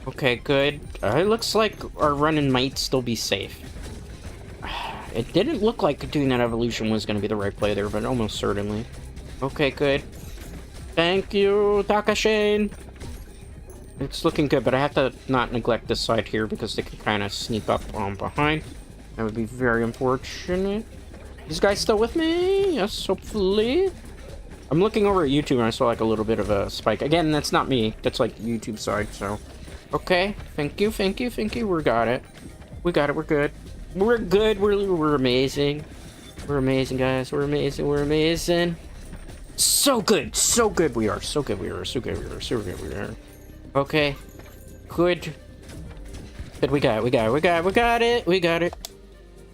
Okay, good. It looks like our run-in might still be safe. It didn't look like doing that evolution was going to be the right play there, but almost certainly. Okay, good. Thank you, Takashane. It's looking good, but I have to not neglect this side here because they can kind of sneak up on behind. That would be very unfortunate. These guys still with me? Yes, hopefully. I'm looking over at YouTube and I saw like a little bit of a spike. Again, that's not me. That's like YouTube side, so. Okay, thank you, thank you, thank you. We got it. We got it, we're good. We're good, we're amazing. We're amazing, guys. We're amazing, we're amazing. So good we are. So good we are, so good we are, so good we are. Okay. Good. Good, we got it, we got it, we got it, we got it, we got it.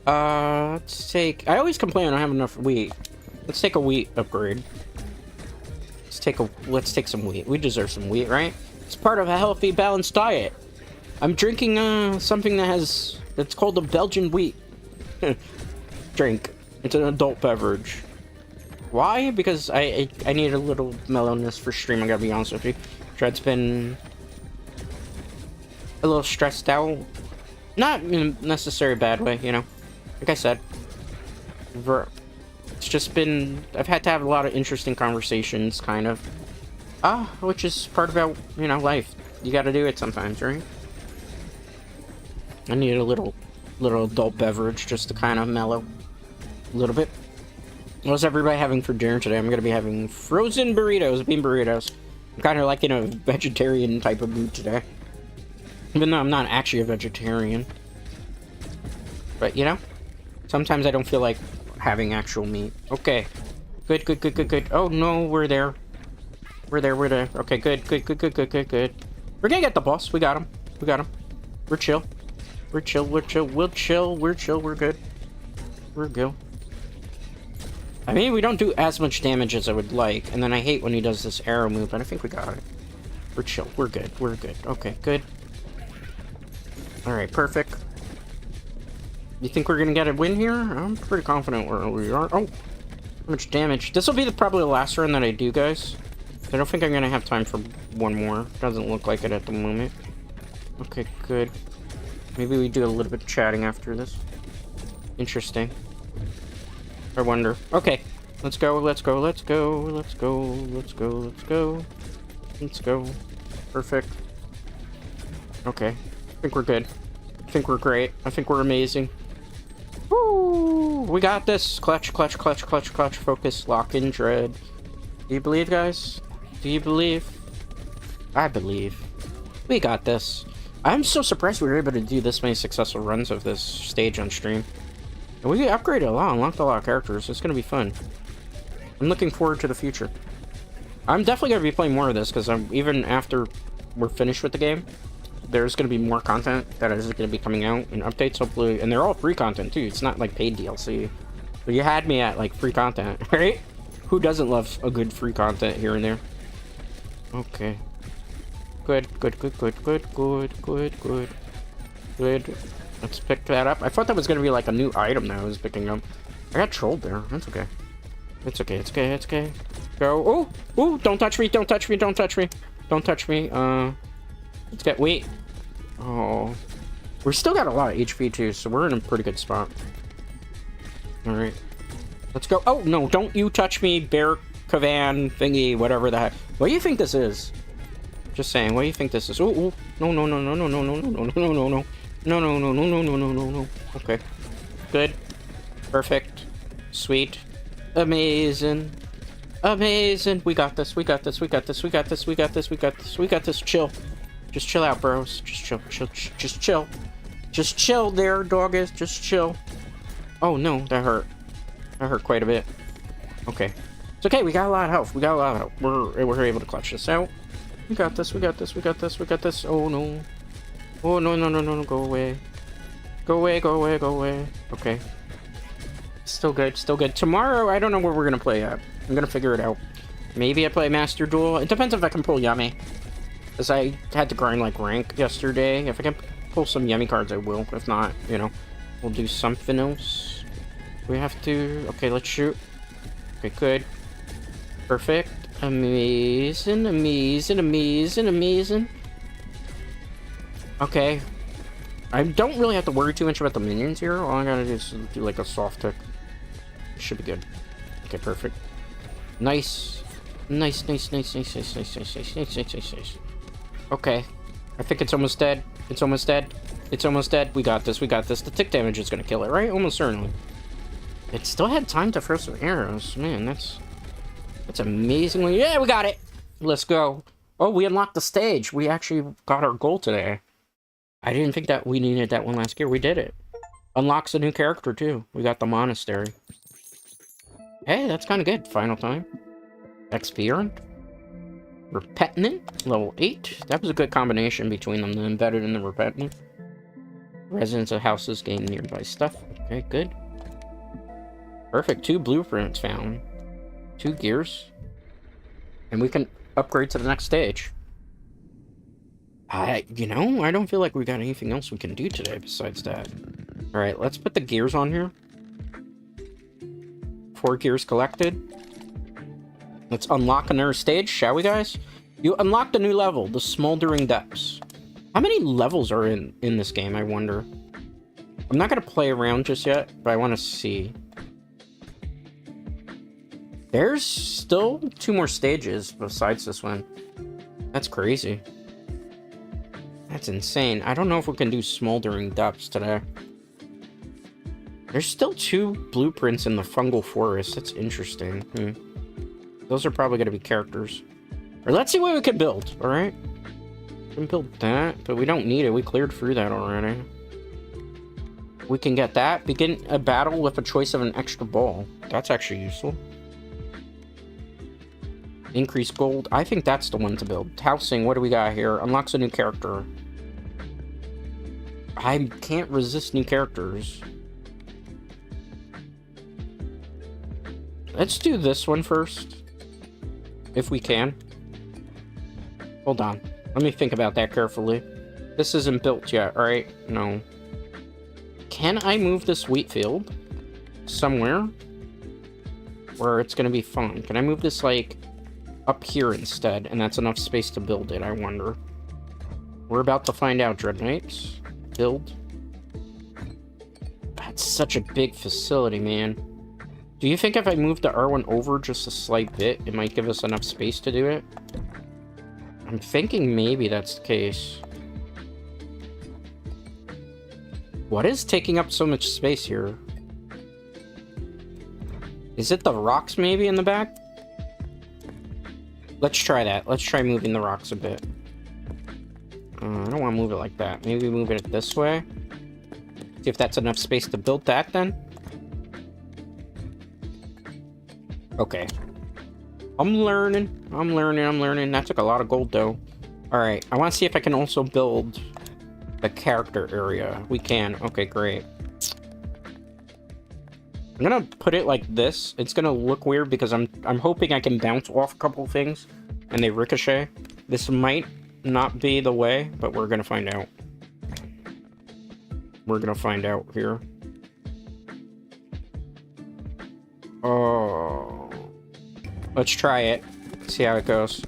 Let's take... I always complain I don't have enough wheat. Let's take a wheat upgrade. Let's take some wheat. We deserve some wheat, right? It's part of a healthy, balanced diet. I'm drinking something that's called a Belgian wheat drink. It's an adult beverage. Why? Because I need a little mellowness for stream, I gotta be honest with you. Dread's been a little stressed out. Not in a necessarily bad way, you know. Like I said, it's just been... I've had to have a lot of interesting conversations, kind of. Which is part about, you know, life. You gotta do it sometimes, right? I need a little adult beverage just to kind of mellow a little bit. What's everybody having for dinner today? I'm gonna be having frozen burritos, bean burritos. I'm kind of like in a vegetarian type of mood today. Even though I'm not actually a vegetarian. But, you know, sometimes I don't feel like having actual meat. Okay. Good, good, good, good, good. Oh, no, we're there. We're there, we're there. Okay, good, good, good, good, good, good, good. We're gonna get the boss. We got him. We got him. We're chill. We're chill, we're chill, we're chill, we're chill, we're good. We're good. I mean, we don't do as much damage as I would like, and then I hate when he does this arrow move, but I think we got it. We're chill, we're good, we're good. Okay, good. Alright, perfect. You think we're gonna get a win here? I'm pretty confident we are. Oh! How much damage. This will be probably the last run that I do, guys. I don't think I'm gonna have time for one more. Doesn't look like it at the moment. Okay, good. Maybe we do a little bit of chatting after this. Interesting. I wonder. Okay. Let's go, let's go, let's go, let's go, let's go, let's go. Let's go. Perfect. Okay. I think we're good. I think we're great. I think we're amazing. Woo! We got this. Clutch, clutch, clutch, clutch, clutch. Focus, lock in, dread. Do you believe, guys? Do you believe? I believe. We got this. I'm so surprised we were able to do this many successful runs of this stage on stream. And we upgraded a lot, unlocked a lot of characters. It's going to be fun. I'm looking forward to the future. I'm definitely going to be playing more of this, because even after we're finished with the game, there's going to be more content that is going to be coming out and updates, hopefully. And they're all free content, too. It's not like paid DLC. But you had me at, like, free content, right? Who doesn't love a good free content here and there? Okay. Good, good, good, good, good, good, good, good. Good. Let's pick that up. I thought that was going to be, like, a new item that I was picking up. I got trolled there. That's okay. It's okay, it's okay, it's okay. Go. Oh! Oh! Don't touch me! Don't touch me! Don't touch me! Don't touch me. Let's get... Wait. Oh. We still got a lot of HP, too, so we're in a pretty good spot. Alright. Let's go. Oh, no. Don't you touch me, Bear Cavan thingy, whatever the heck. What do you think this is? Just saying. What do you think this is? Oh, no, no, no, no, no, no, no, no, no, no, no, no. No, no, no, no, no, no, no, no, no. Okay. Good. Perfect. Sweet. Amazing. Amazing. We got this. We got this. We got this. We got this. We got this. We got this. We got this. Chill. Just chill out, bros. Just chill. Chill. Just chill. Just chill there, doggies. Just chill. Oh, no. That hurt. That hurt quite a bit. Okay. It's okay. We got a lot of health. We got a lot of health. We're able to clutch this out. We got this. We got this. We got this. We got this. Oh, no. Oh, no, no, no, no, no. Go away. Go away. Go away. Go away. Okay. Still good. Still good. Tomorrow, I don't know where we're going to play at. I'm going to figure it out. Maybe I play Master Duel. It depends if I can pull Yummy. Because I had to grind, like, rank yesterday. If I can pull some Yummy cards, I will. If not, you know, we'll do something else. We have to... Okay, let's shoot. Okay, good. Perfect. Amazing, amazing, amazing, amazing. Okay. I don't really have to worry too much about the minions here. All I gotta do is do, like, a soft tick. Should be good. Okay, perfect. Nice. Nice, nice, nice, nice, nice, nice, nice, nice, nice, nice, nice, nice. Okay. I think it's almost dead. It's almost dead. It's almost dead. We got this. We got this. The tick damage is gonna kill it, right? Almost certainly. It still had time to throw some arrows. Man, that's amazingly... Yeah, we got it! Let's go. Oh, we unlocked the stage. We actually got our goal today. I didn't think that we needed that one last year. We did it. Unlocks a new character, too. We got the monastery. Hey, that's kind of good. Final time. XP earned. Repentant. Level 8. That was a good combination between them. The embedded and the repentant. Residents of houses gain nearby stuff. Okay, good. Perfect. 2 blueprints found. 2 gears. And we can upgrade to the next stage. You know, I don't feel like we got anything else we can do today besides that. All right, let's put the gears on here. 4 gears collected. Let's unlock another stage, shall we, guys? You unlocked a new level, the Smoldering Depths. How many levels are in this game, I wonder? I'm not going to play around just yet, but I want to see. There's still 2 more stages besides this one. That's crazy. That's insane. I don't know if we can do Smoldering Depths today. There's still 2 blueprints in the Fungal Forest. That's interesting. Those are probably going to be characters. Or let's see what we can build, alright? We can build that, but we don't need it. We cleared through that already. We can get that. Begin a battle with a choice of an extra ball. That's actually useful. Increase gold. I think that's the one to build. Housing, what do we got here? Unlocks a new character. I can't resist new characters. Let's do this one first. If we can. Hold on. Let me think about that carefully. This isn't built yet, right? No. Can I move this wheat field somewhere where it's going to be fun? Can I move this, like, up here instead? And that's enough space to build it, I wonder. We're about to find out, Dread Knights. Build. That's such a big facility, man. Do you think if I move the R1 over just a slight bit, it might give us enough space to do it? I'm thinking maybe that's the case. What is taking up so much space here? Is it the rocks maybe in the back? Let's try that. Let's try moving the rocks a bit. I don't want to move it like that. Maybe move it this way. See if that's enough space to build that then. Okay. I'm learning. That took a lot of gold, though. Alright, I want to see if I can also build the character area. We can. Okay, great. I'm gonna put it like this. It's gonna look weird because I'm hoping I can bounce off a couple things and they ricochet. This might not be the way, but we're gonna find out. We're gonna find out here. Oh... Let's try it. See how it goes.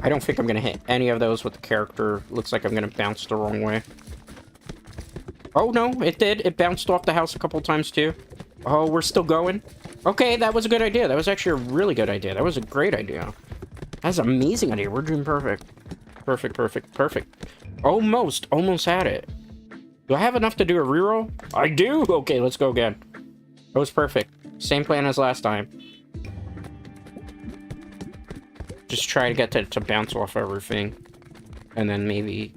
I don't think I'm gonna hit any of those with the character. Looks like I'm gonna bounce the wrong way. Oh no, it did. It bounced off the house a couple times too. Oh, we're still going. Okay, that was a good idea. That was actually a really good idea. That was a great idea. That's an amazing idea. We're doing perfect. Perfect. Almost had it. Do I have enough to do a reroll? I do! Okay, let's go again. That was perfect. Same plan as last time. Just try to get to bounce off everything. And then maybe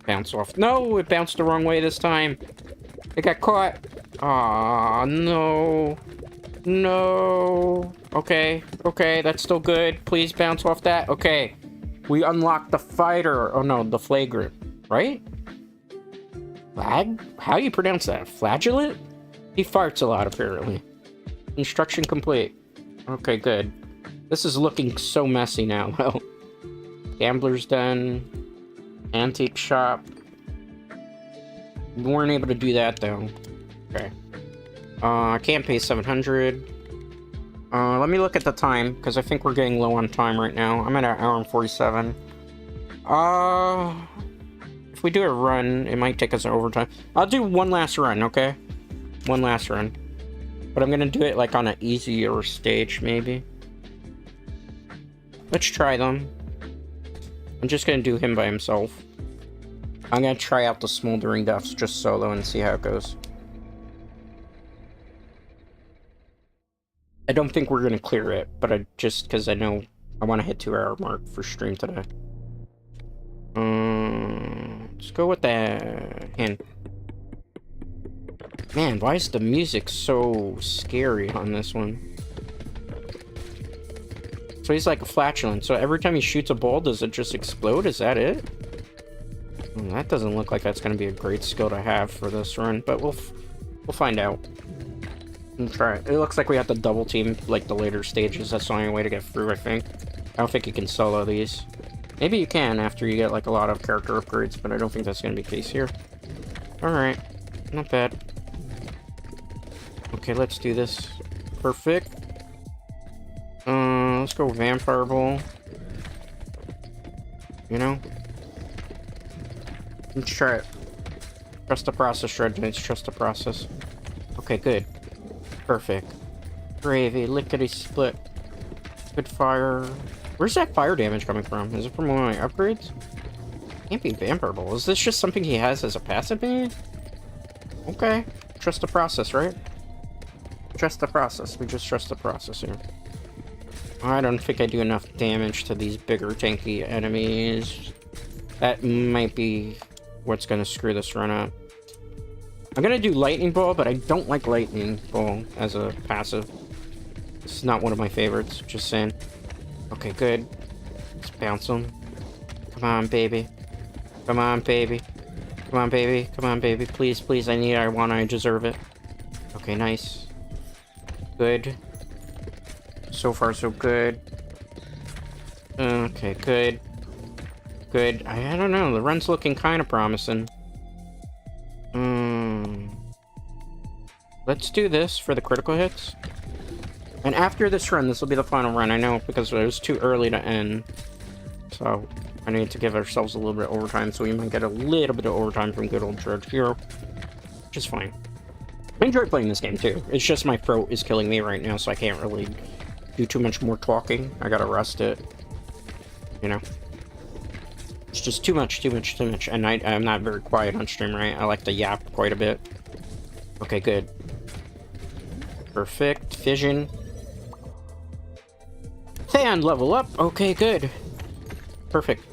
bounce off. No, it bounced the wrong way this time. It got caught. Aw, no. No. Okay, that's still good. Please bounce off that. Okay. We unlocked the fighter. Oh no, the flagrant. Right? How do you pronounce that? Flagellant? He farts a lot, apparently. Instruction complete. Okay, good. This is looking so messy now, though. Gambler's Den. Antique shop. We weren't able to do that, though. Okay. I can't pay 700. Let me look at the time, because I think we're getting low on time right now. I'm at an hour and 47. If we do a run, it might take us overtime. I'll do one last run, okay? One last run. But I'm gonna do it, like, on an easier stage, maybe. Let's try them. I'm just gonna do him by himself. I'm gonna try out the Smoldering Depths just solo and see how it goes. I don't think we're gonna clear it, but just because I know I want to hit 2-hour mark for stream today. Let's go with that hand. Man, why is the music so scary on this one? So he's like a flatulent. So every time he shoots a ball, does it just explode? Is that it? That doesn't look like that's going to be a great skill to have for this run, but we'll find out. We'll try it. It looks like we have to double team like the later stages. That's the only way to get through, I think. I don't think you can solo these. Maybe you can after you get like a lot of character upgrades, but I don't think that's gonna be the case here. Alright, not bad. Okay, let's do this. Perfect. Let's go Vampire Ball. You know? Let's try it. Trust the process, Shred Knights. Trust the process. Okay, good. Perfect. Gravy, lickety split. Good fire. Where's that fire damage coming from? Is it from one of my upgrades? Can't be Vampire Ball. Is this just something he has as a passive maybe? Okay. Trust the process, right? Trust the process. We just trust the process here. I don't think I do enough damage to these bigger tanky enemies. That might be what's gonna screw this run up. I'm gonna do Lightning Ball, but I don't like Lightning Ball as a passive. This is not one of my favorites, just saying. Okay, good. Let's bounce him. Come on, baby. Come on, baby. Come on, baby. Come on, baby. Please, please, I want, I deserve it. Okay, nice. Good. So far, so good. Okay, good. Good. I don't know. The run's looking kind of promising. Let's do this for the critical hits. And after this run, this will be the final run. I know, because it was too early to end. So, I need to give ourselves a little bit of overtime, so we might get a little bit of overtime from good old George here. Which is fine. I enjoy playing this game, too. It's just my throat is killing me right now, so I can't really do too much more talking. I gotta rest it. You know? It's just too much. And I'm not very quiet on stream, right? I like to yap quite a bit. Okay, good. Perfect. Fission. And level up. Okay, good. Perfect.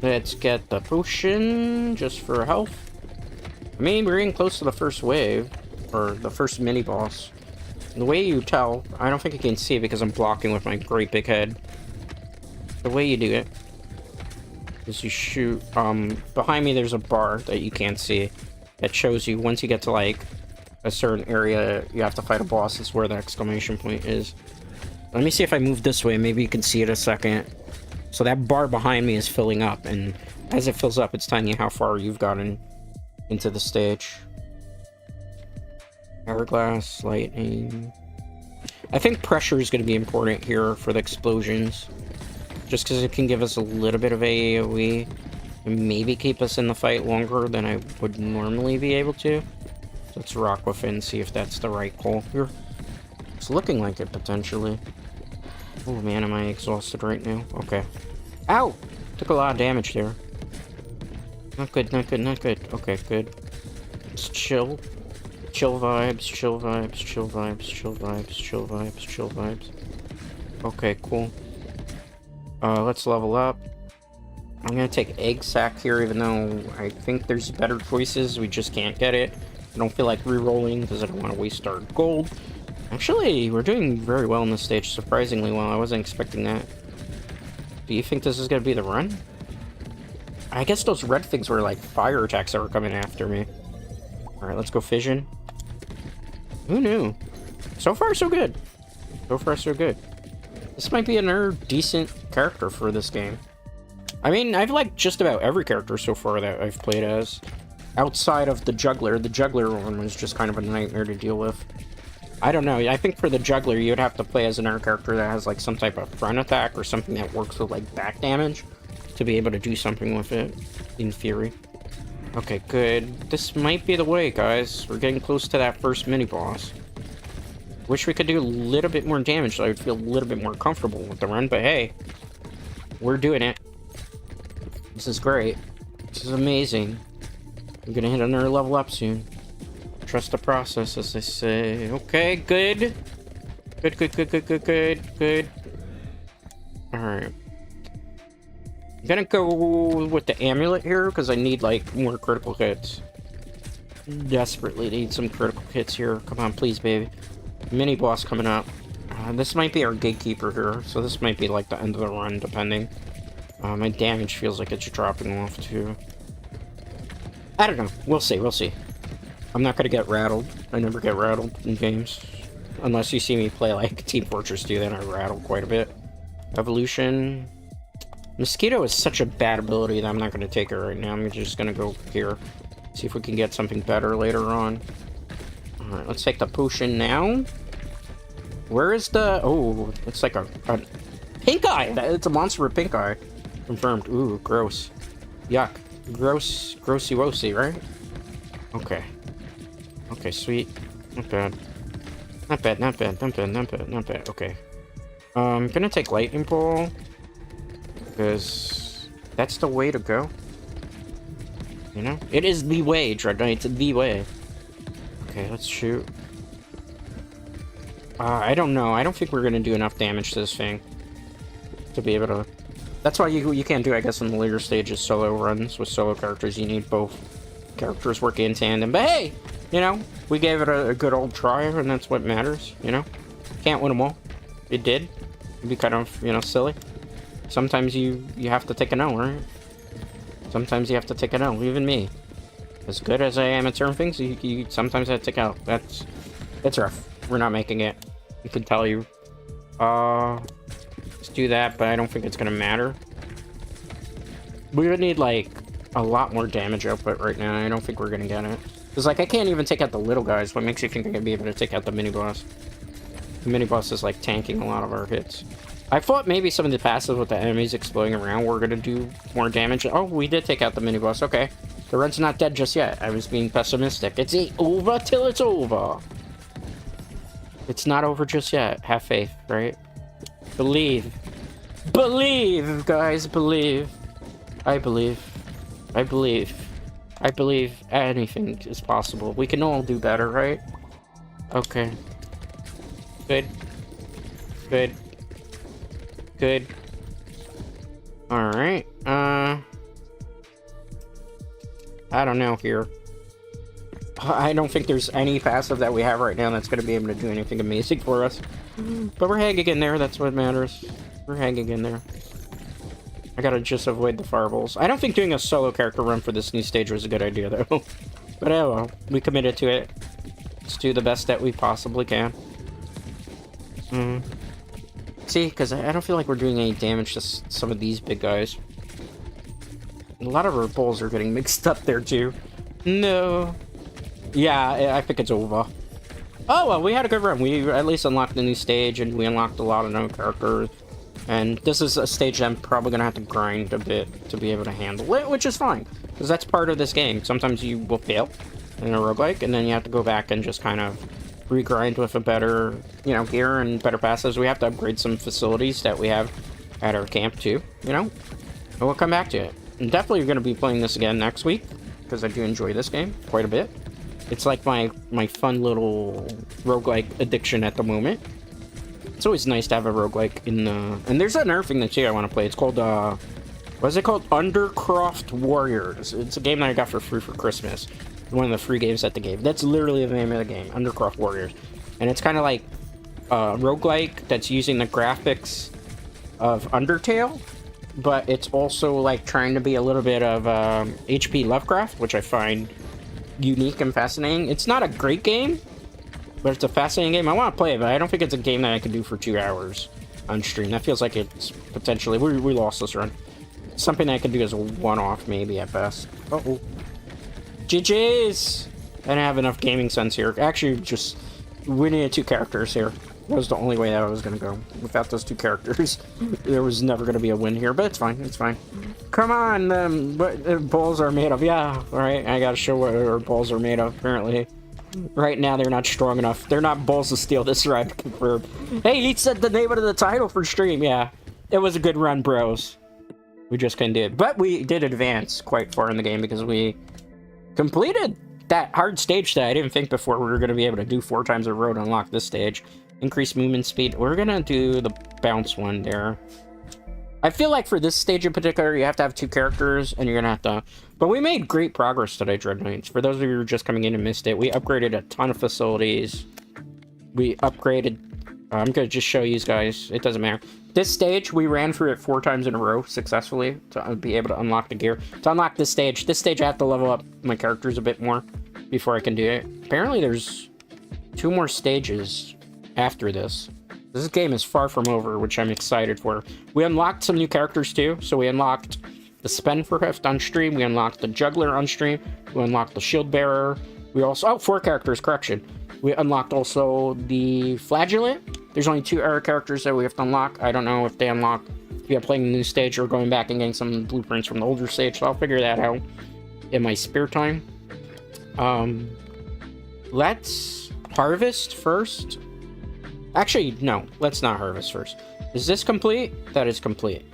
Let's get the potion just for health. I mean, we're getting close to the first wave, or the first mini boss. The way you tell, I don't think you can see it because I'm blocking with my great big head. The way you do it is you shoot, behind me there's a bar that you can't see that shows you once you get to like a certain area you have to fight a boss. It's where the exclamation point is. Let me see if I move this way, maybe you can see it a second. So that bar behind me is filling up, and as it fills up it's telling you how far you've gotten into the stage. Hourglass, lightning. I think pressure is going to be important here for the explosions. Just because it can give us a little bit of AoE and maybe keep us in the fight longer than I would normally be able to. Let's rock with it and see if that's the right call here. It's looking like it, potentially. Oh man, am I exhausted right now? Okay. Ow! Took a lot of damage there. Not good, not good, not good. Okay, good. Let's chill. Chill vibes, chill vibes, chill vibes, chill vibes, chill vibes, chill vibes. Okay, cool. Let's level up. I'm gonna take Egg Sack here, even though I think there's better choices. We just can't get it. I don't feel like re-rolling because I don't want to waste our gold. Actually, we're doing very well in this stage, surprisingly well. I wasn't expecting that. Do you think this is gonna be the run? I guess those red things were like fire attacks that were coming after me. Alright, let's go fission. Who knew? So far, so good. So far, so good. This might be another decent character for this game. I mean, I've liked just about every character so far that I've played as. Outside of the Juggler. The Juggler one was just kind of a nightmare to deal with. I don't know. I think for the Juggler, you'd have to play as another character that has like some type of front attack or something that works with like back damage to be able to do something with it, in theory. Okay, good. This might be the way, guys. We're getting close to that first mini-boss. Wish we could do a little bit more damage so I would feel a little bit more comfortable with the run, but hey. We're doing it. This is great. This is amazing. I'm gonna hit another level up soon. Trust the process, as they say. Okay, good. Good, good, good, good, good, good, good. Alright. I'm gonna go with the amulet here because I need like more critical hits. Desperately need some critical hits here. Come on, please, baby. Mini boss coming up. This might be our gatekeeper here, so this might be like the end of the run, depending. My damage feels like it's dropping off too. I don't know. We'll see. We'll see. I'm not gonna get rattled. I never get rattled in games, unless you see me play like Team Fortress 2. Then I rattle quite a bit. Evolution. Mosquito is such a bad ability that I'm not going to take it right now. I'm just going to go here. See if we can get something better later on. Alright, let's take the potion now. Where is the... Oh, it's like a pink eye! It's a monster with pink eye. Confirmed. Ooh, gross. Yuck. Gross. Grossy-wossy, right? Okay. Okay, sweet. Not bad. Not bad, not bad, not bad, not bad, not bad. Okay. I'm gonna take Lightning Ball. Because that's the way to go. You know? It is the way, Dread Knight. It's the way. Okay, let's shoot. I don't know. I don't think we're gonna do enough damage to this thing to be able to... That's why you can't do, I guess, in the later stages, solo runs with solo characters. You need both characters working in tandem. But hey! You know, we gave it a good old try, and that's what matters, you know? Can't win them all. It did. It'd be kind of, you know, silly. Sometimes you have to take an L, right? Sometimes you have to take an L, even me. As good as I am at certain things, you sometimes have to take out. It's rough. We're not making it. I can tell you. Let's do that, but I don't think it's gonna matter. We would need, like, a lot more damage output right now. I don't think we're gonna get it. Because, like, I can't even take out the little guys. What makes you think I'm gonna be able to take out the mini-boss? The mini-boss is, like, tanking a lot of our hits. I thought maybe some of the passives with the enemies exploding around were gonna do more damage. Oh, we did take out the mini-boss. Okay. The run's not dead just yet. I was being pessimistic. It's over till it's over. It's not over just yet. Have faith, right? Believe. Believe, guys. Believe. I believe. I believe. I believe anything is possible. We can all do better, right? Okay. Good. Good. Good. Alright. I don't know here. I don't think there's any passive that we have right now that's going to be able to do anything amazing for us. But we're hanging in there, that's what matters. We're hanging in there. I gotta just avoid the fireballs. I don't think doing a solo character run for this new stage was a good idea, though. But oh well, we committed to it. Let's do the best that we possibly can. See, because I don't feel like we're doing any damage to some of these big guys. A lot of our balls are getting mixed up there, too. No. Yeah, I think it's over. Oh, well, we had a good run. We at least unlocked a new stage, and we unlocked a lot of new characters. And this is a stage that I'm probably going to have to grind a bit to be able to handle it, which is fine. Because that's part of this game. Sometimes you will fail in a roguelike, and then you have to go back and just kind of regrind with a better, you know, gear and better passives. We have to upgrade some facilities that we have at our camp, too, you know? And we'll come back to it. I'm definitely going to be playing this again next week, because I do enjoy this game quite a bit. It's like my fun little roguelike addiction at the moment. It's always nice to have a roguelike in the... And there's another thing that I want to play. It's called, what is it called? Undercroft Warriors. It's a game that I got for free for Christmas. One of the free games at the game. That's literally the name of the game, Undercroft Warriors. And it's kind of like a roguelike that's using the graphics of Undertale, but it's also like trying to be a little bit of H.P. Lovecraft, which I find unique and fascinating. It's not a great game, but it's a fascinating game. I want to play it, but I don't think it's a game that I can do for 2 hours on stream. That feels like it's potentially... We lost this run. Something I can do as a one-off, maybe, at best. Uh-oh. GG's! I didn't have enough gaming sense here. Actually, just... We needed 2 characters here. That was the only way that I was going to go. Without those 2 characters, there was never going to be a win here, but it's fine. It's fine. Come on! What balls are made of? Yeah, alright. I gotta show what our balls are made of, apparently. Right now, they're not strong enough. They're not balls of steel, this ride confirmed. Hey, he said the name of the title for stream, yeah. It was a good run, bros. We just couldn't do it. But we did advance quite far in the game because we completed that hard stage that I didn't think before we were going to be able to do 4 times a row to unlock this stage. Increase movement speed. We're going to do the bounce one there. I feel like for this stage in particular, you have to have 2 characters, and you're going to have to... But we made great progress today, Dread Knights. For those of you who are just coming in and missed it, we upgraded a ton of facilities. We upgraded... I'm going to just show you guys. It doesn't matter. This stage, we ran through it 4 times in a row successfully to be able to unlock the gear. To unlock this stage, I have to level up my characters a bit more before I can do it. Apparently, there's 2 more stages after this. This game is far from over, which I'm excited for. We unlocked some new characters too. So we unlocked the Spendthrift on stream. We unlocked the Juggler on stream. We unlocked the Shield Bearer. We also... Oh, 4 characters, correction. We unlocked also the Flagellant. There's only 2 error characters that we have to unlock. I don't know if they unlock via playing the new stage or going back and getting some blueprints from the older stage. So I'll figure that out in my spare time. Let's harvest first. Actually, no. Let's not harvest first. Is this complete? That is complete.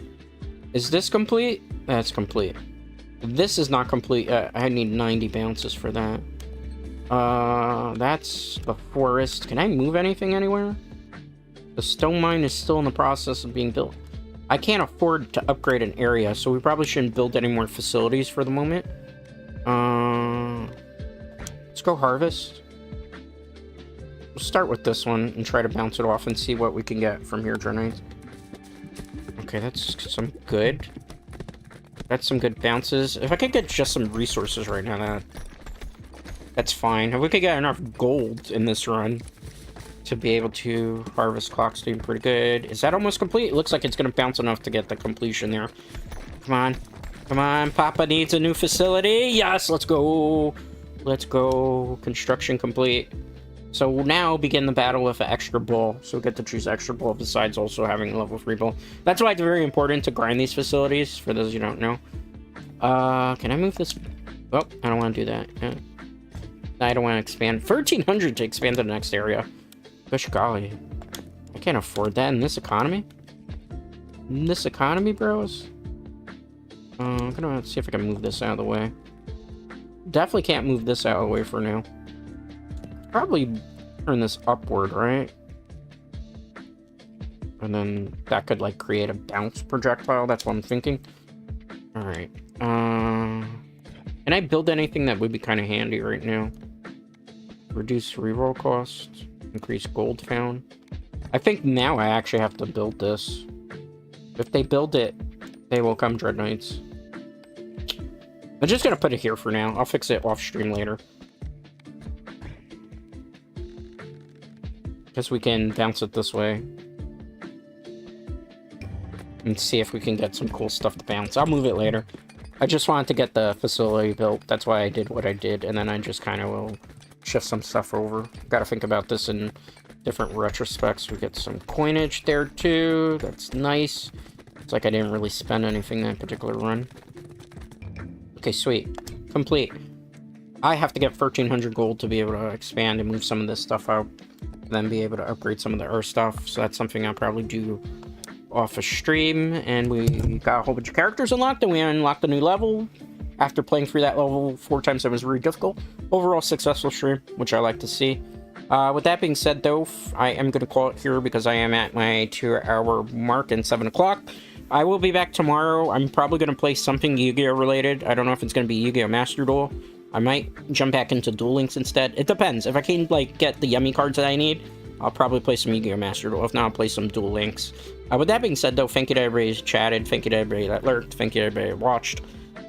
Is this complete? That's complete. This is not complete. I need 90 bounces for that. That's the forest. Can I move anything anywhere? The stone mine is still in the process of being built. I can't afford to upgrade an area, so we probably shouldn't build any more facilities for the moment. Let's go harvest. We'll start with this one and try to bounce it off and see what we can get from here, Dreadnights. Okay, that's some good. That's some good bounces. If I could get just some resources right now, that's fine. If we could get enough gold in this run to be able to harvest, clock's doing pretty good. Is that almost complete? It looks like it's going to bounce enough to get the completion there. Come on. Come on, Papa needs a new facility. Yes, let's go. Let's go. Construction complete. So we'll now begin the battle with an extra ball. So we get to choose extra ball besides also having a level 3 ball. That's why it's very important to grind these facilities, for those you don't know. Can I move this? Oh, I don't want to do that. Yeah. I don't want to expand. 1,300 to expand to the next area. Gosh golly. I can't afford that in this economy. In this economy, bros? I'm gonna see if I can move this out of the way. Definitely can't move this out of the way for now. Probably turn this upward, right? And then that could, like, create a bounce projectile. That's what I'm thinking. Alright. Can I build anything that would be kind of handy right now? Reduce reroll cost. Increase gold found. I think now I actually have to build this. If they build it, they will come, Dreadnights. I'm just gonna put it here for now. I'll fix it off stream later. Guess we can bounce it this way. And see if we can get some cool stuff to bounce. I'll move it later. I just wanted to get the facility built. That's why I did what I did. And then I just kind of will shift some stuff over. Gotta think about this in different retrospects. We get some coinage there too. That's nice. It's like I didn't really spend anything that particular run. Okay, sweet. Complete. I have to get 1,300 gold to be able to expand and move some of this stuff out. Then be able to upgrade some of the Earth stuff. So that's something I'll probably do off a stream. And we got a whole bunch of characters unlocked, and we unlocked a new level. After playing through that level 4 times, it was really difficult. Overall successful stream, which I like to see. With that being said, though, I am going to call it here because I am at my 2-hour mark and 7 o'clock. I will be back tomorrow. I'm probably going to play something Yu-Gi-Oh related. I don't know if it's going to be Yu-Gi-Oh! Master Duel. I might jump back into Duel Links instead. It depends. If I can, like, get the yummy cards that I need, I'll probably play some Yu-Gi-Oh! Master Duel. If not, I'll play some Duel Links. With that being said, though, thank you to everybody who's chatted. Thank you to everybody that lurked. Thank you to everybody that watched.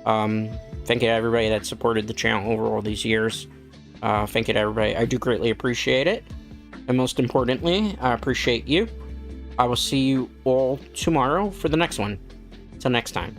Thank you to everybody that supported the channel over all these years. Thank you to everybody. I do greatly appreciate it. And most importantly, I appreciate you. I will see you all tomorrow for the next one. Till next time.